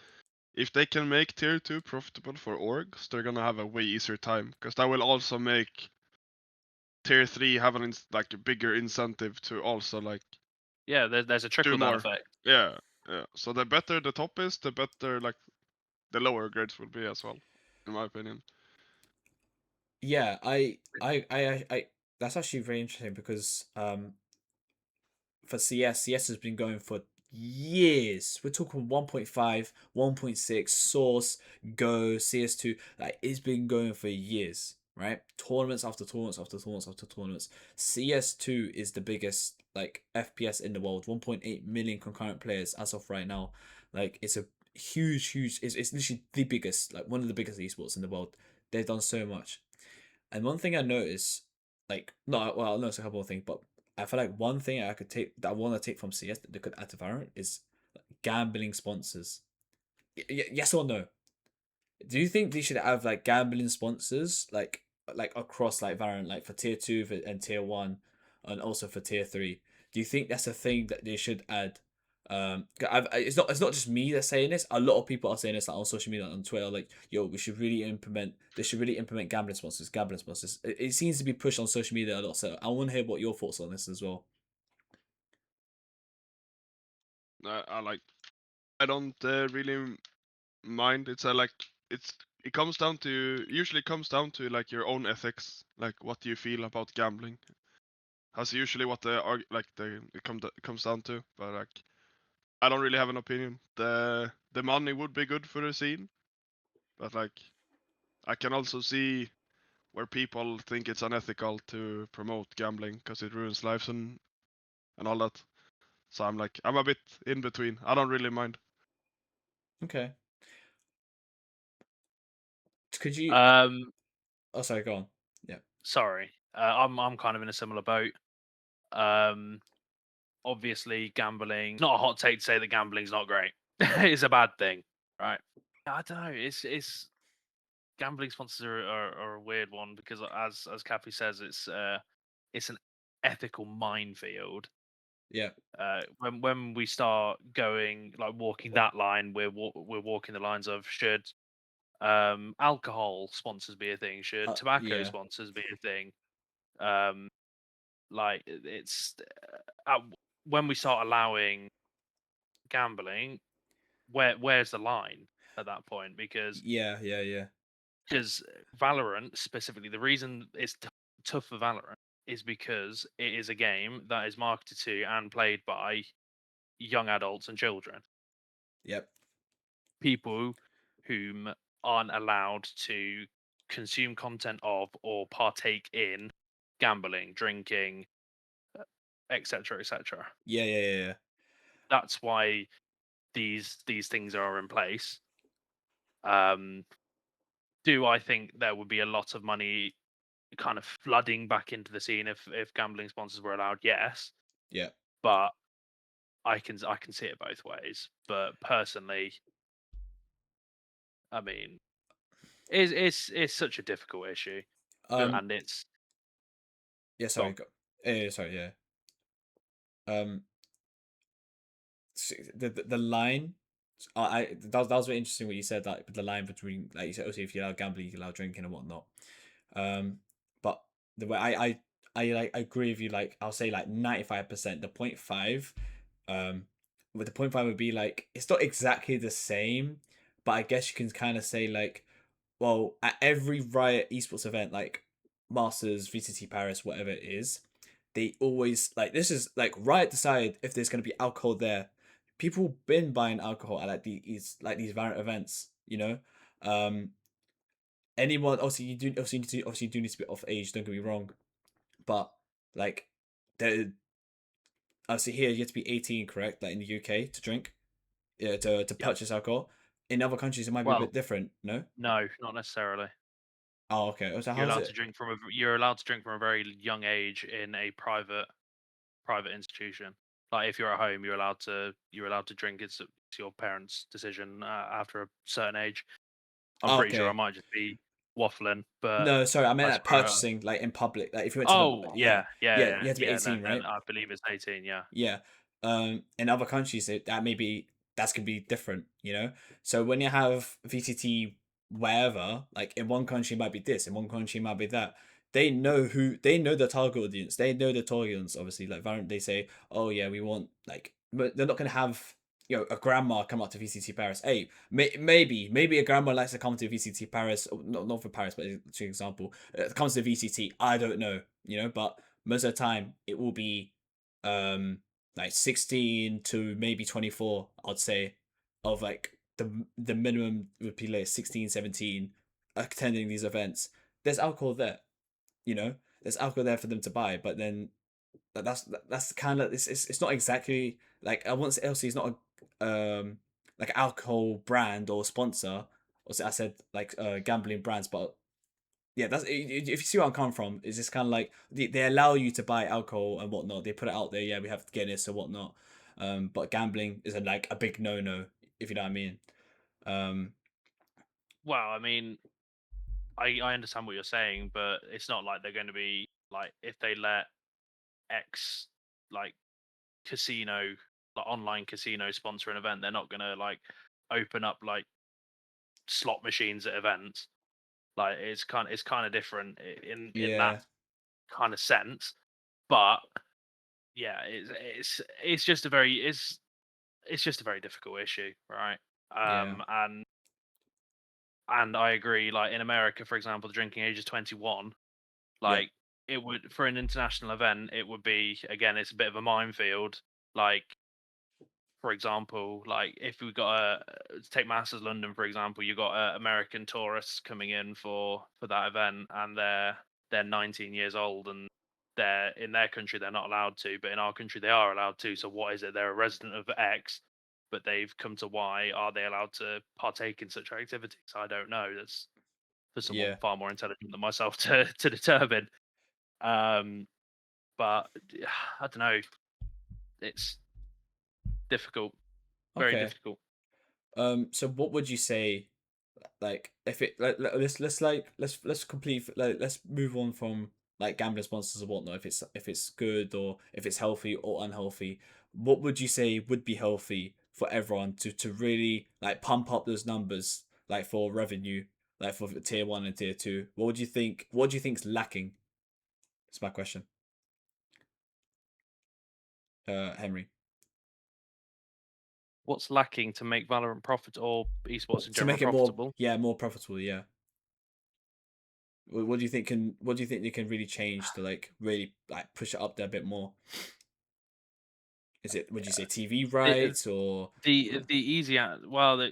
If they can make tier 2 profitable for orgs, they're gonna have a way easier time, because that will also make tier 3 have like a bigger incentive to also like Yeah, there's a do trickle down more. effect. Yeah, yeah. So the better the top is, the better like the lower grades will be as well, in my opinion. Yeah, I that's actually very interesting because for CS has been going for years. We're talking 1.5, 1.6, Source, Go, CS2. Like it's been going for years, right? Tournaments after tournaments after tournaments after tournaments. CS2 is the biggest like FPS in the world. 1.8 million concurrent players as of right now. Like it's a huge it's literally the biggest, like one of the biggest esports in the world. They've done so much. And one thing I noticed, like, no, well, I noticed a couple of things, but I feel like one thing I could take that I want to take from CS that they could add to Valorant is gambling sponsors. Yes or no? Do you think they should have like gambling sponsors like across like Valorant, like for tier 2 and tier 1, and also for tier 3? Do you think that's a thing that they should add? It's not just me that's saying this. A lot of people are saying this like on social media, on Twitter, like, yo, we should really implement. They should really implement gambling sponsors. Gambling sponsors. It seems to be pushed on social media a lot. So I want to hear what your thoughts on this as well. I like. I don't really mind. It's like it's it comes down to usually comes down to like your own ethics, like what do you feel about gambling. That's usually what it comes down to. But like I don't really have an opinion. The money would be good for the scene, but like I can also see where people think it's unethical to promote gambling because it ruins lives and all that. So I'm a bit in between. I don't really mind. Okay. Could you? Um, Oh, sorry. Go on. Yeah. sorry, I'm kind of in a similar boat. Um, obviously, gambling. Not a hot take to say that gambling's not great. It's a bad thing, right? I don't know. It's gambling sponsors are a weird one because as Kappi says, it's an ethical minefield. Yeah. When we start going like walking that line, we're walking the lines of should alcohol sponsors be a thing? Should tobacco Yeah. sponsors be a thing? Um, like it's uh, when we start allowing gambling, where's the line at that point? Yeah. Yeah. Yeah. Because Valorant specifically, the reason it's tough for Valorant is because it is a game that is marketed to and played by young adults and children, Yep. people whom aren't allowed to consume content of or partake in gambling, drinking, etc., etc. Yeah. Yeah. Yeah. Yeah. That's why these things are in place. Um, do I think there would be a lot of money kind of flooding back into the scene if gambling sponsors were allowed? Yes, Yeah. but I can see it both ways. But personally, I mean, it's such a difficult issue, Um. and it's Yeah. Sorry. gone. Go. Sorry. Yeah. Um. The line. That was very interesting what you said, like the line between, like you said, also if you allow gambling, you allow drinking and whatnot. But the way I agree with you, like I'll say like 95%. The point five, with the point five would be like it's not exactly the same, but I guess you can kind of say like, well, at every Riot esports event, like Masters, VCT Paris, whatever it is, they always like this is like Riot decide if there's gonna be alcohol there. People been buying alcohol at like these Valorant events, you know. Um, anyone obviously you do need to be off age. Don't get me wrong, but like there, obviously here you have to be 18, correct? Like in the UK to drink, yeah, to Yep. purchase alcohol. In other countries, it might be a Well, bit different. No. no, not necessarily. Oh, okay. So how's it? You're allowed to drink from a very young age in a private institution. Like if you're at home, you're allowed to drink. It's your parents' decision after a certain age. I'm Oh, pretty sure I okay. might just be waffling, but No, sorry, I meant I like swear. purchasing, like in public. Like if you went to the, Oh yeah, yeah, yeah, yeah, yeah, you have to be yeah. No, 18, then right? I believe it's 18. Yeah. Yeah. In other countries, that may be that's gonna be different, you know. So when you have VCT wherever, like in one country it might be this, in one country it might be that. They know the target audience. They know the target audience. Obviously, like Valorant, they say, oh yeah, we want like, but they're not gonna have a grandma come out to VCT Paris. Hey, maybe a grandma likes to come to VCT Paris, not for Paris, but for example, comes to VCT. I don't know, but most of the time it will be like 16 to maybe 24, I'd say, of like the minimum would be like 16, 17 attending these events. There's alcohol there, there's alcohol there for them to buy, but then that's kind of it's not exactly like, I won't say LC is not a like alcohol brand or sponsor, or I said like gambling brands, but yeah, that's if you see where I'm coming from. Is this kind of like they allow you to buy alcohol and whatnot. They put it out there. Yeah, we have Guinness or whatnot. But gambling is like a big no, if you know what I mean. Um, Well, I mean, I understand what you're saying, but it's not like they're going to be like, if they let X like casino, like online casino sponsor an event, they're not going to like open up like slot machines at events. Like it's kind of different in that yeah, kind of sense. But yeah, it's just a very it's just a very difficult issue, right? yeah, And I agree. Like in America, for example, the drinking age is 21. yeah, Like it would, for an international event, it would be, again, it's a bit of a minefield. Like, for example, like if we got take Masters London, for example, you got American tourists coming in for that event, and they're 19 years old, and they're in their country they're not allowed to, but in our country they are allowed to. So what is it? They're a resident of X, but they've come to Y. Are they allowed to partake in such activities? I don't know. That's for someone yeah. far more intelligent than myself to determine. Um, but I don't know. It's difficult, very Okay. difficult. So what would you say? Like, if it let's complete, like, let's move on from like gambling sponsors or whatnot. If it's good, or if it's healthy or unhealthy, what would you say would be healthy for everyone to really like pump up those numbers, like for revenue, like for tier 1 and tier 2? What do you think's lacking? That's my question. Henry. What's lacking to make Valorant profit, or esports in To general, make it more, profitable? yeah, more profitable, yeah. What do you think they can really change to like really like push it up there a bit more? Is it, would you say TV The rights or the easy well,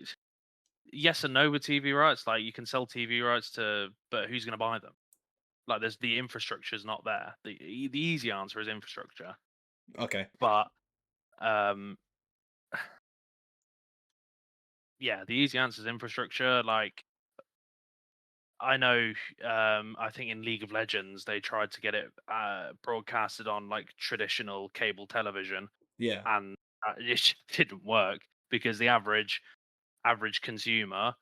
yes and no with TV rights. Like you can sell TV rights to, but who's going to buy them? Like there's the infrastructure's not there. The easy answer is infrastructure, okay? but um, yeah, the easy answer is infrastructure. Like I know, I think in League of Legends they tried to get it broadcasted on like traditional cable television, Yeah, and it just didn't work because the average consumer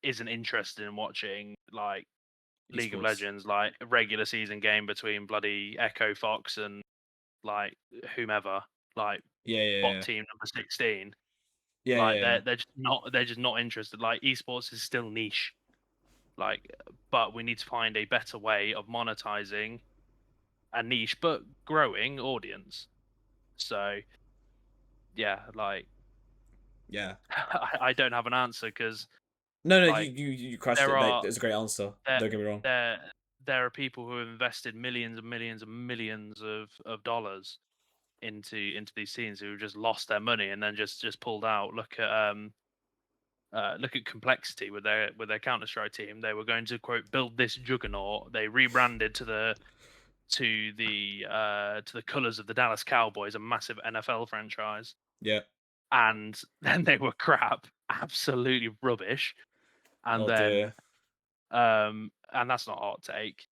isn't interested in watching like League of esports. Legends, like a regular season game between bloody Echo Fox and like whomever, like Yeah, yeah, bot yeah, team number 16. yeah, yeah, Like yeah. they're just not interested. Like esports is still niche. Like, but we need to find a better way of monetizing a niche but growing audience. So yeah, like Yeah. I don't have an answer because No, no, you like you you crushed there it. Like, are that's a great answer. there Don't get me wrong. there there are people who have invested millions and millions and millions of dollars into these scenes who have just lost their money and then just pulled out. Look at complexity with their Counter Strike team. They were going to quote build this juggernaut. They rebranded to the colors of the Dallas Cowboys, a massive NFL franchise, Yeah. and then they were crap, absolutely rubbish. And Oh then dear. and that's not a hot take.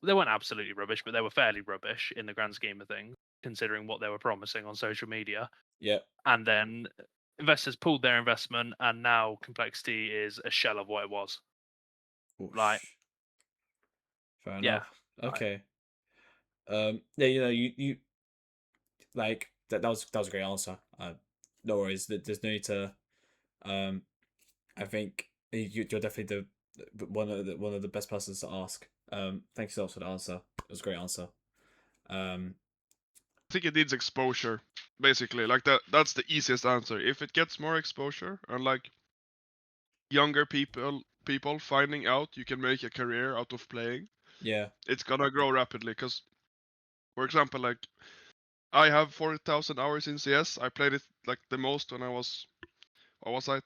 They weren't absolutely rubbish, but they were fairly rubbish in the grand scheme of things, considering what they were promising on social media. Yeah. And then investors pulled their investment, and now complexity is a shell of what it was. Like, Oosh. Fair yeah, enough. Okay. Yeah, you like that was a great answer. No worries. There's no need to. Um, I think you're definitely one of the best persons to ask. Thank you so much for the answer. It was a great answer. Um, I think it needs exposure, basically. Like that's the easiest answer. If it gets more exposure and like younger people finding out you can make a career out of playing, yeah, it's gonna grow rapidly. Cause for example, like I have 4,000 hours in CS. I played it like the most when I was, what was I,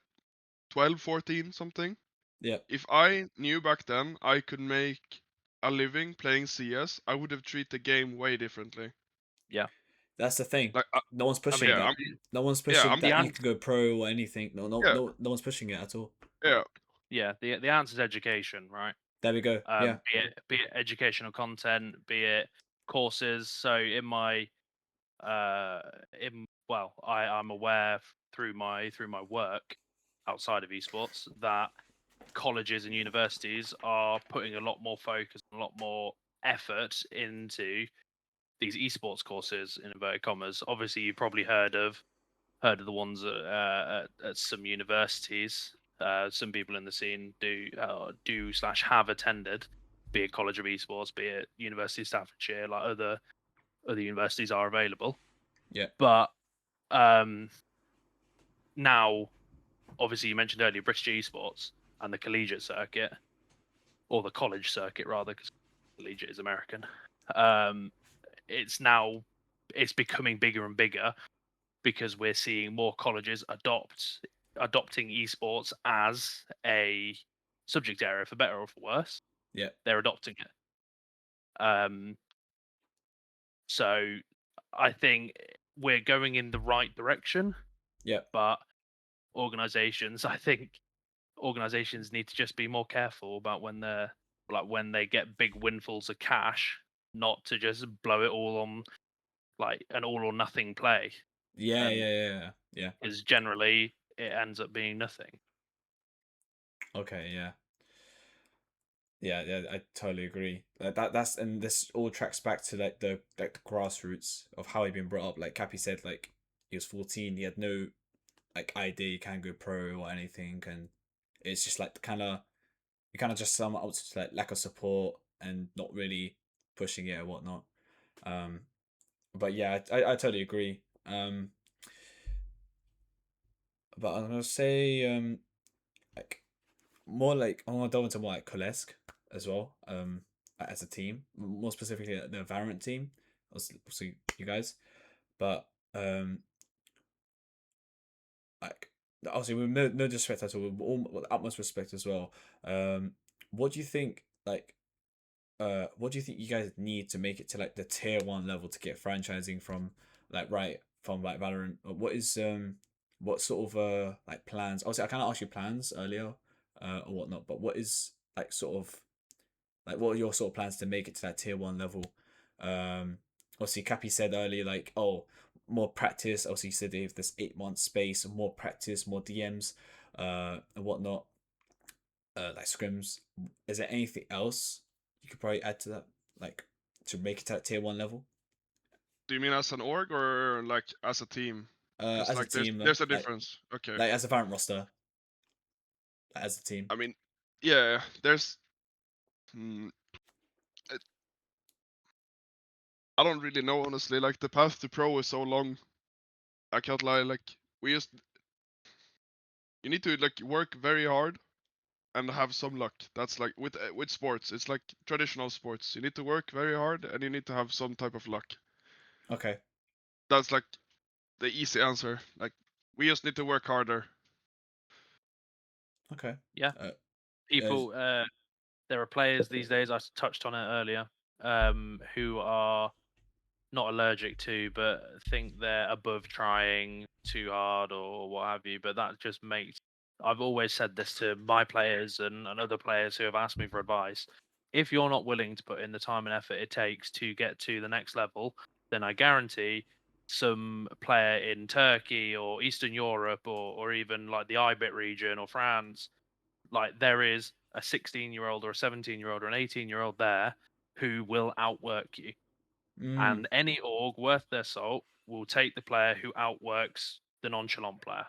12, 14, something. yeah. If I knew back then I could make a living playing CS, I would have treated the game way differently. yeah. That's the thing. Like, No one's I pushing mean, yeah, that. No one's yeah, pushing I'm, the that you answer, can go pro or anything. yeah, No one's pushing it at all. yeah. yeah, the answer is education, right? There we go. Yeah, Be it educational content, be it courses. So in my I'm aware through my work outside of esports that colleges and universities are putting a lot more focus and a lot more effort into these esports courses in inverted commas. Obviously, you've probably heard of the ones at some universities. Some people in the scene do / have attended, be it College of Esports, be it University of Staffordshire, like other universities are available. yeah, But now, obviously, you mentioned earlier British esports and the collegiate circuit, or the college circuit rather, because collegiate is American. It's becoming bigger and bigger because we're seeing more colleges adopting esports as a subject area, for better or for worse. yeah, They're adopting it. So I think we're going in the right direction, yeah, but organizations need to just be more careful about when they get big windfalls of cash, not to just blow it all on like an all or nothing play, yeah, and yeah, yeah, yeah. because generally it ends up being nothing. Okay, yeah. Yeah, I totally agree. That's and this all tracks back to like the grassroots of how he'd been brought up. Like Kappi said, like he was 14, he had no like idea he can go pro or anything, and it's just like you kind of just sum it up to like lack of support and not really pushing it or whatnot. Um, but yeah, I totally agree. But I'm gonna say like more like I want to delve into more like Kolesk as well. As a team, more specifically the Valorant team. Also you guys, but like obviously with no disrespect at all, with utmost respect as well. What do you think like? What do you think you guys need to make it to like the tier 1 level to get franchising from from like Valorant? What sort of like plans? Obviously, I kind of asked you plans earlier, or whatnot. But what is like sort of like what are your sort of plans to make it to that tier 1 level? Obviously, Kappi said earlier like more practice. Obviously, he said if there's 8 months space, more practice, more DMs, and whatnot. Like scrims. Is there anything else you could probably add to that, like to make it to that tier 1 level? Do you mean as an org or like as a team? Because As a like team, there's a difference. Okay. like as a Valorant roster, like, as a team. I mean, yeah, there's. Hmm, I don't really know honestly. Like the path to pro is so long. I can't lie. Like you need to like work very hard and have some luck. That's like with sports. It's like traditional sports. You need to work very hard and you need to have some type of luck. Okay. That's like the easy answer. Like we just need to work harder. Okay. Yeah, Uh, people. There are players these days. I touched on it earlier. Who are not allergic to, but think they're above trying too hard or what have you. But that just makes. I've always said this to my players and other players who have asked me for advice. If you're not willing to put in the time and effort it takes to get to the next level, then I guarantee some player in Turkey or Eastern Europe or even like the IBIT region or France, like there is a 16-year-old or a 17-year-old or an 18-year-old there who will outwork you. Mm. And any org worth their salt will take the player who outworks the nonchalant player,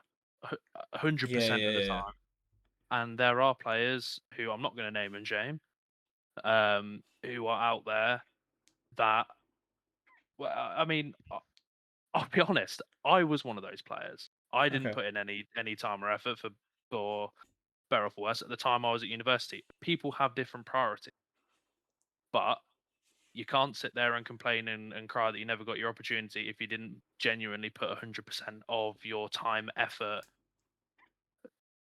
100% Yeah, of the yeah, yeah. time. And there are players who I'm not going to name and shame, who are out there that, well, I mean, I'll be honest, I was one of those players. I didn't Okay. put in any time or effort for better or for worse. At the time I was at university, people have different priorities, but you can't sit there and complain and cry that you never got your opportunity if you didn't genuinely put 100% of your time, effort,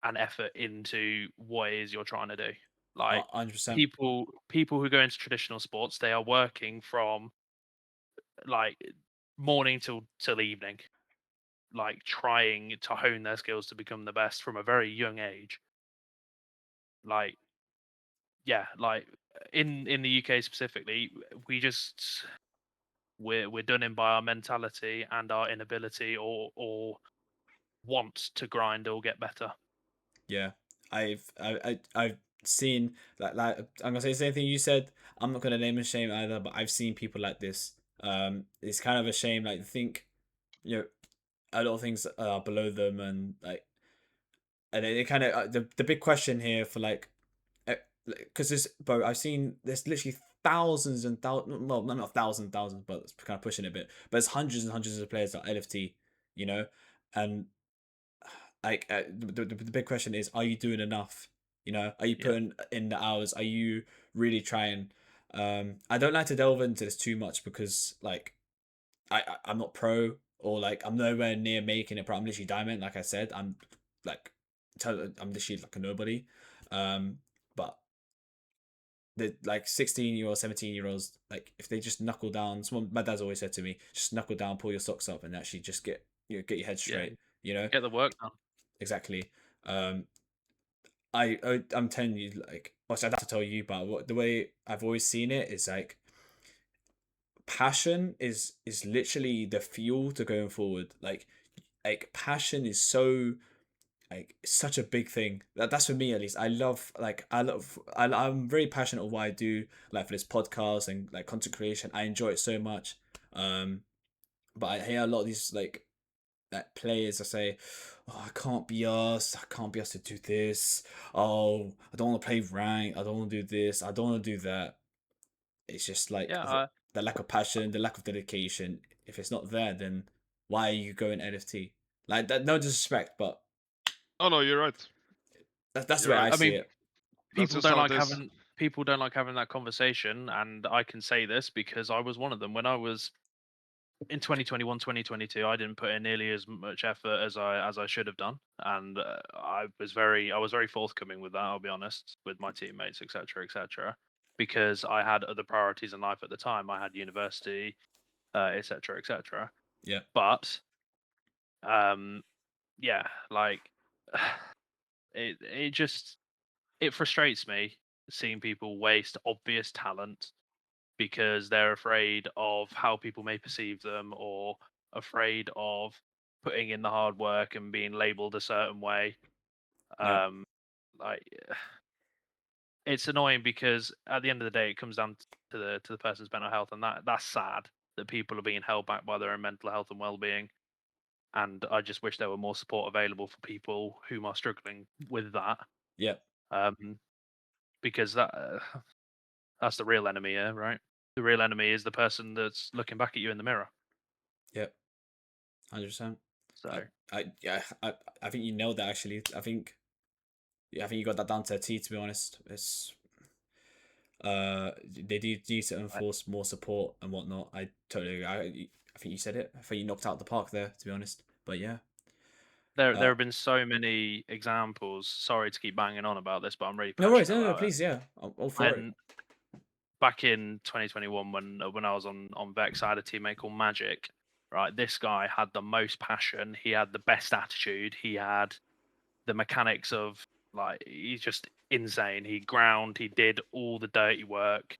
and effort into what it is you're trying to do. Like 100%. people who go into traditional sports, they are working from like morning till evening, like trying to hone their skills to become the best from a very young age. Like yeah, like in the UK specifically, we just we're done in by our mentality and our inability or want to grind or get better. Yeah, I've seen like I'm gonna say the same thing you said. I'm not gonna name and shame either, but I've seen people like this. It's kind of a shame. Like, think, you know, a lot of things are below them, and like, and it kind of the big question here for like, because there's, bro, I've seen there's literally thousands and thousands. Well, not thousands, but it's kind of pushing it a bit. But it's hundreds and hundreds of players at LFT, you know, and like the big question is, are you doing enough? You know, are you Yeah, putting in the hours? Are you really trying? I don't like to delve into this too much because like I'm not pro, or like I'm nowhere near making it pro. I'm literally diamond, like I said. Like I'm literally like a nobody. But the like 16-year-old, 17-year-olds, like if they just knuckle down, someone my dad's always said to me, just knuckle down, pull your socks up, and actually just get your head yeah, straight. You know, get the work done. exactly. Um, I'm telling you, like, obviously I'd have to tell you, but the way I've always seen it is like passion is literally the fuel to going forward. Like passion is so, like, such a big thing. That's for me at least. I'm very passionate of what I do, like for this podcast and like content creation. I enjoy it so much. Um, but I hear a lot of these like players that say, "Oh, I can't be asked. I can't be asked to do this. Oh, I don't want to play rank. I don't want to do this. I don't want to do that." It's just like Yeah, the lack of passion, the lack of dedication. If it's not there, then why are you going NFT? Like that. No disrespect, but Oh no, you're right. that's the You're way I right. I see mean, it. That's just how it is. people don't like having that conversation, and I can say this because I was one of them when I was in 2021 2022. I didn't put in nearly as much effort as I should have done, and I was very forthcoming with that, I'll be honest, with my teammates, etc., because I had other priorities in life at the time. I had university, etc. Yeah, But um yeah, like it just it frustrates me seeing people waste obvious talent because they're afraid of how people may perceive them or afraid of putting in the hard work and being labeled a certain way. yeah, Um, like it's annoying because at the end of the day, it comes down to the person's mental health, and that's sad that people are being held back by their own mental health and well-being. And I just wish there were more support available for people who are struggling with that. yeah, Um, because that's the real enemy here, right? The real enemy is the person that's looking back at you in the mirror. yeah. 100%. So I think you nailed that. Actually, I think you got that down to a T. To be honest, it's they do need to enforce more support and whatnot. I totally agree. I think you said it. I think you knocked out the park there. To be honest, but yeah. there Uh, have been so many examples. Sorry to keep banging on about this, but I'm really no worries. passionate No, no, about it. please, yeah, I'm all for it. When back in 2021, when I was on Vex, I had a teammate called Magic. Right, this guy had the most passion. He had the best attitude. He had the mechanics of, like, he's just insane. He ground. He did all the dirty work.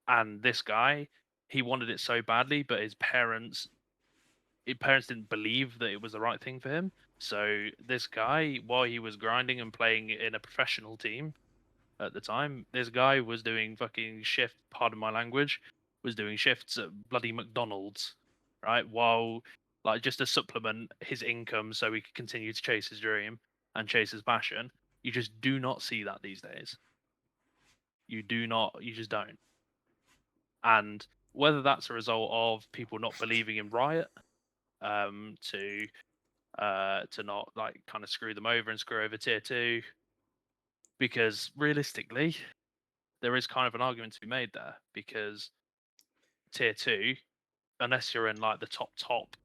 And this guy, he wanted it so badly, but his parents parents didn't believe that it was the right thing for him. So this guy, while he was grinding and playing in a professional team at the time, this guy was doing fucking shift. Pardon my language. Was doing shifts at bloody McDonald's, right? While like just to supplement his income so he could continue to chase his dream and chase his passion. You just do not see that these days. You do not. You just don't. And whether that's a result of people not believing in Riot, to not like kind of screw them over and screw over tier two, because realistically, there is kind of an argument to be made there because tier two, unless you're in like the top,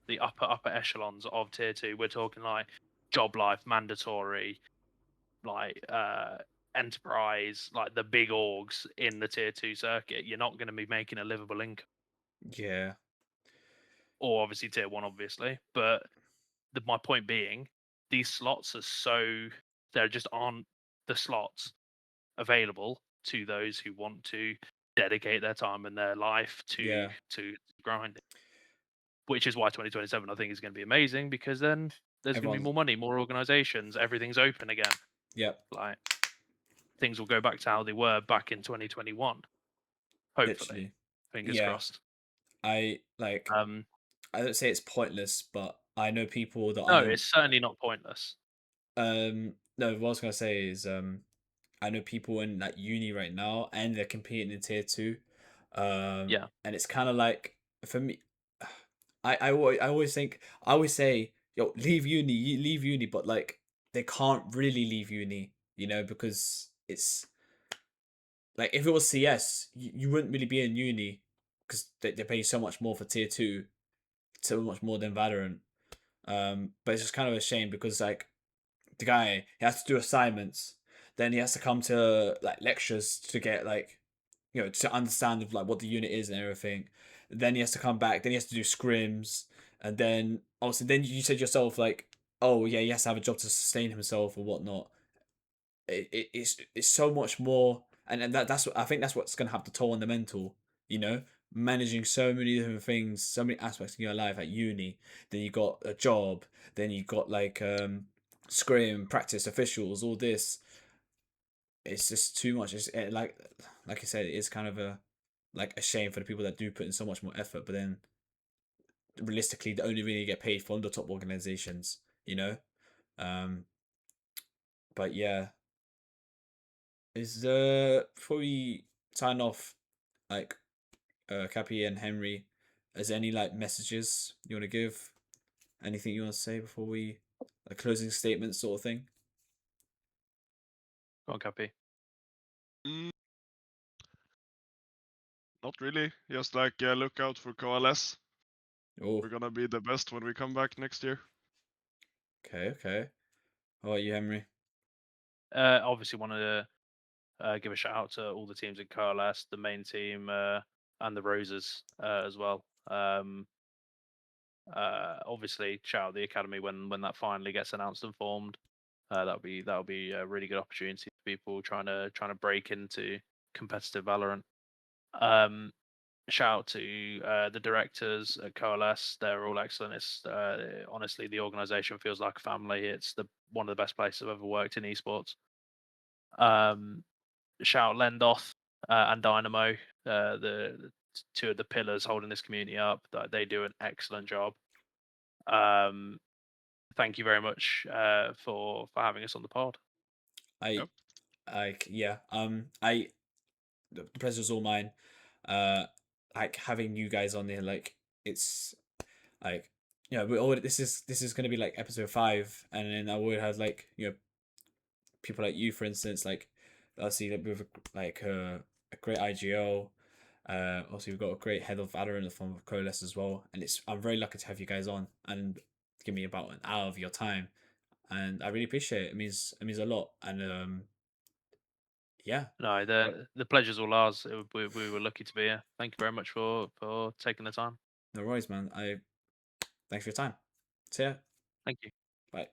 the upper echelons of tier two, we're talking like job life mandatory, like enterprise, like the big orgs in the tier two circuit. You're not going to be making a livable income, Yeah. or obviously tier one, obviously. But my point being, these slots are so there just aren't the slots available to those who want to dedicate their time and their life Yeah. to grinding. Which is why 2027 I think is going to be amazing, because then there's going to be Everyone's. more money, more organizations, everything's open again. Yep. Like things will go back to how they were back in 2021. Hopefully, Literally. fingers Yeah. crossed. I like. I don't say it's pointless, but I know people that No, aren't. it's certainly not pointless. No, what I was gonna say is I know people in like uni right now, and they're competing in tier two. Yeah, And it's kind of like for me, I always think I always say, yo, leave uni, leave uni, but like they can't really leave uni, because it's like if it was CS, you wouldn't really be in uni because they pay so much more for tier two, so much more than Valorant. But it's just kind of a shame because like the guy he has to do assignments, then he has to come to like lectures to get like to understand like what the unit is and everything. Then he has to come back. Then he has to do scrims, and then also then you said yourself like, oh yeah, he has to have a job to sustain himself or whatnot. It's so much more, and that's what I think that's what's gonna have the toll on the mental. Managing so many different things, so many aspects in your life at uni. Then you got a job. Then you got like scrim, practice, officials, all this. It's just too much. Like I said, it is kind of a shame for the people that do put in so much more effort, but then realistically, they only really get paid from the top organizations. Um, but yeah, is before we sign off, like Kappi and Henry, is there any like messages you want to give? Anything you want to say before we a closing statement sort of thing? go on, Kappi. Mm, not really. Just like look out for CLS. Oh, We're gonna be the best when we come back next year. okay. How about you, Henry? Obviously, want to give a shout out to all the teams in CLS, the main team, and the Roses as well. Obviously, shout out the academy when that finally gets announced and formed. That'll be a really good opportunity for people trying to break into competitive Valorant. Shout out to the directors at CLS. They're all excellent. It's honestly, the organization feels like a family. It's one of the best places I've ever worked in esports. Shout out Lendoth and Dynamo, the two of the pillars holding this community up. They do an excellent job. Thank you very much for having us on the pod. I Yep. yeah. The pleasure's all mine. Like having you guys on there, like it's like we all this is gonna be like episode 5, and then I would have like people like you, for instance, like obviously like, with like a great IGO. Also we've got a great head of Valorant from CLS as well, and I'm very lucky to have you guys on and give me about an hour of your time, and I really appreciate it. It means a lot, and yeah. No, the pleasure's all ours. We were lucky to be here. Thank you very much for taking the time. No worries, man. Thanks for your time. See ya. Thank you. Bye.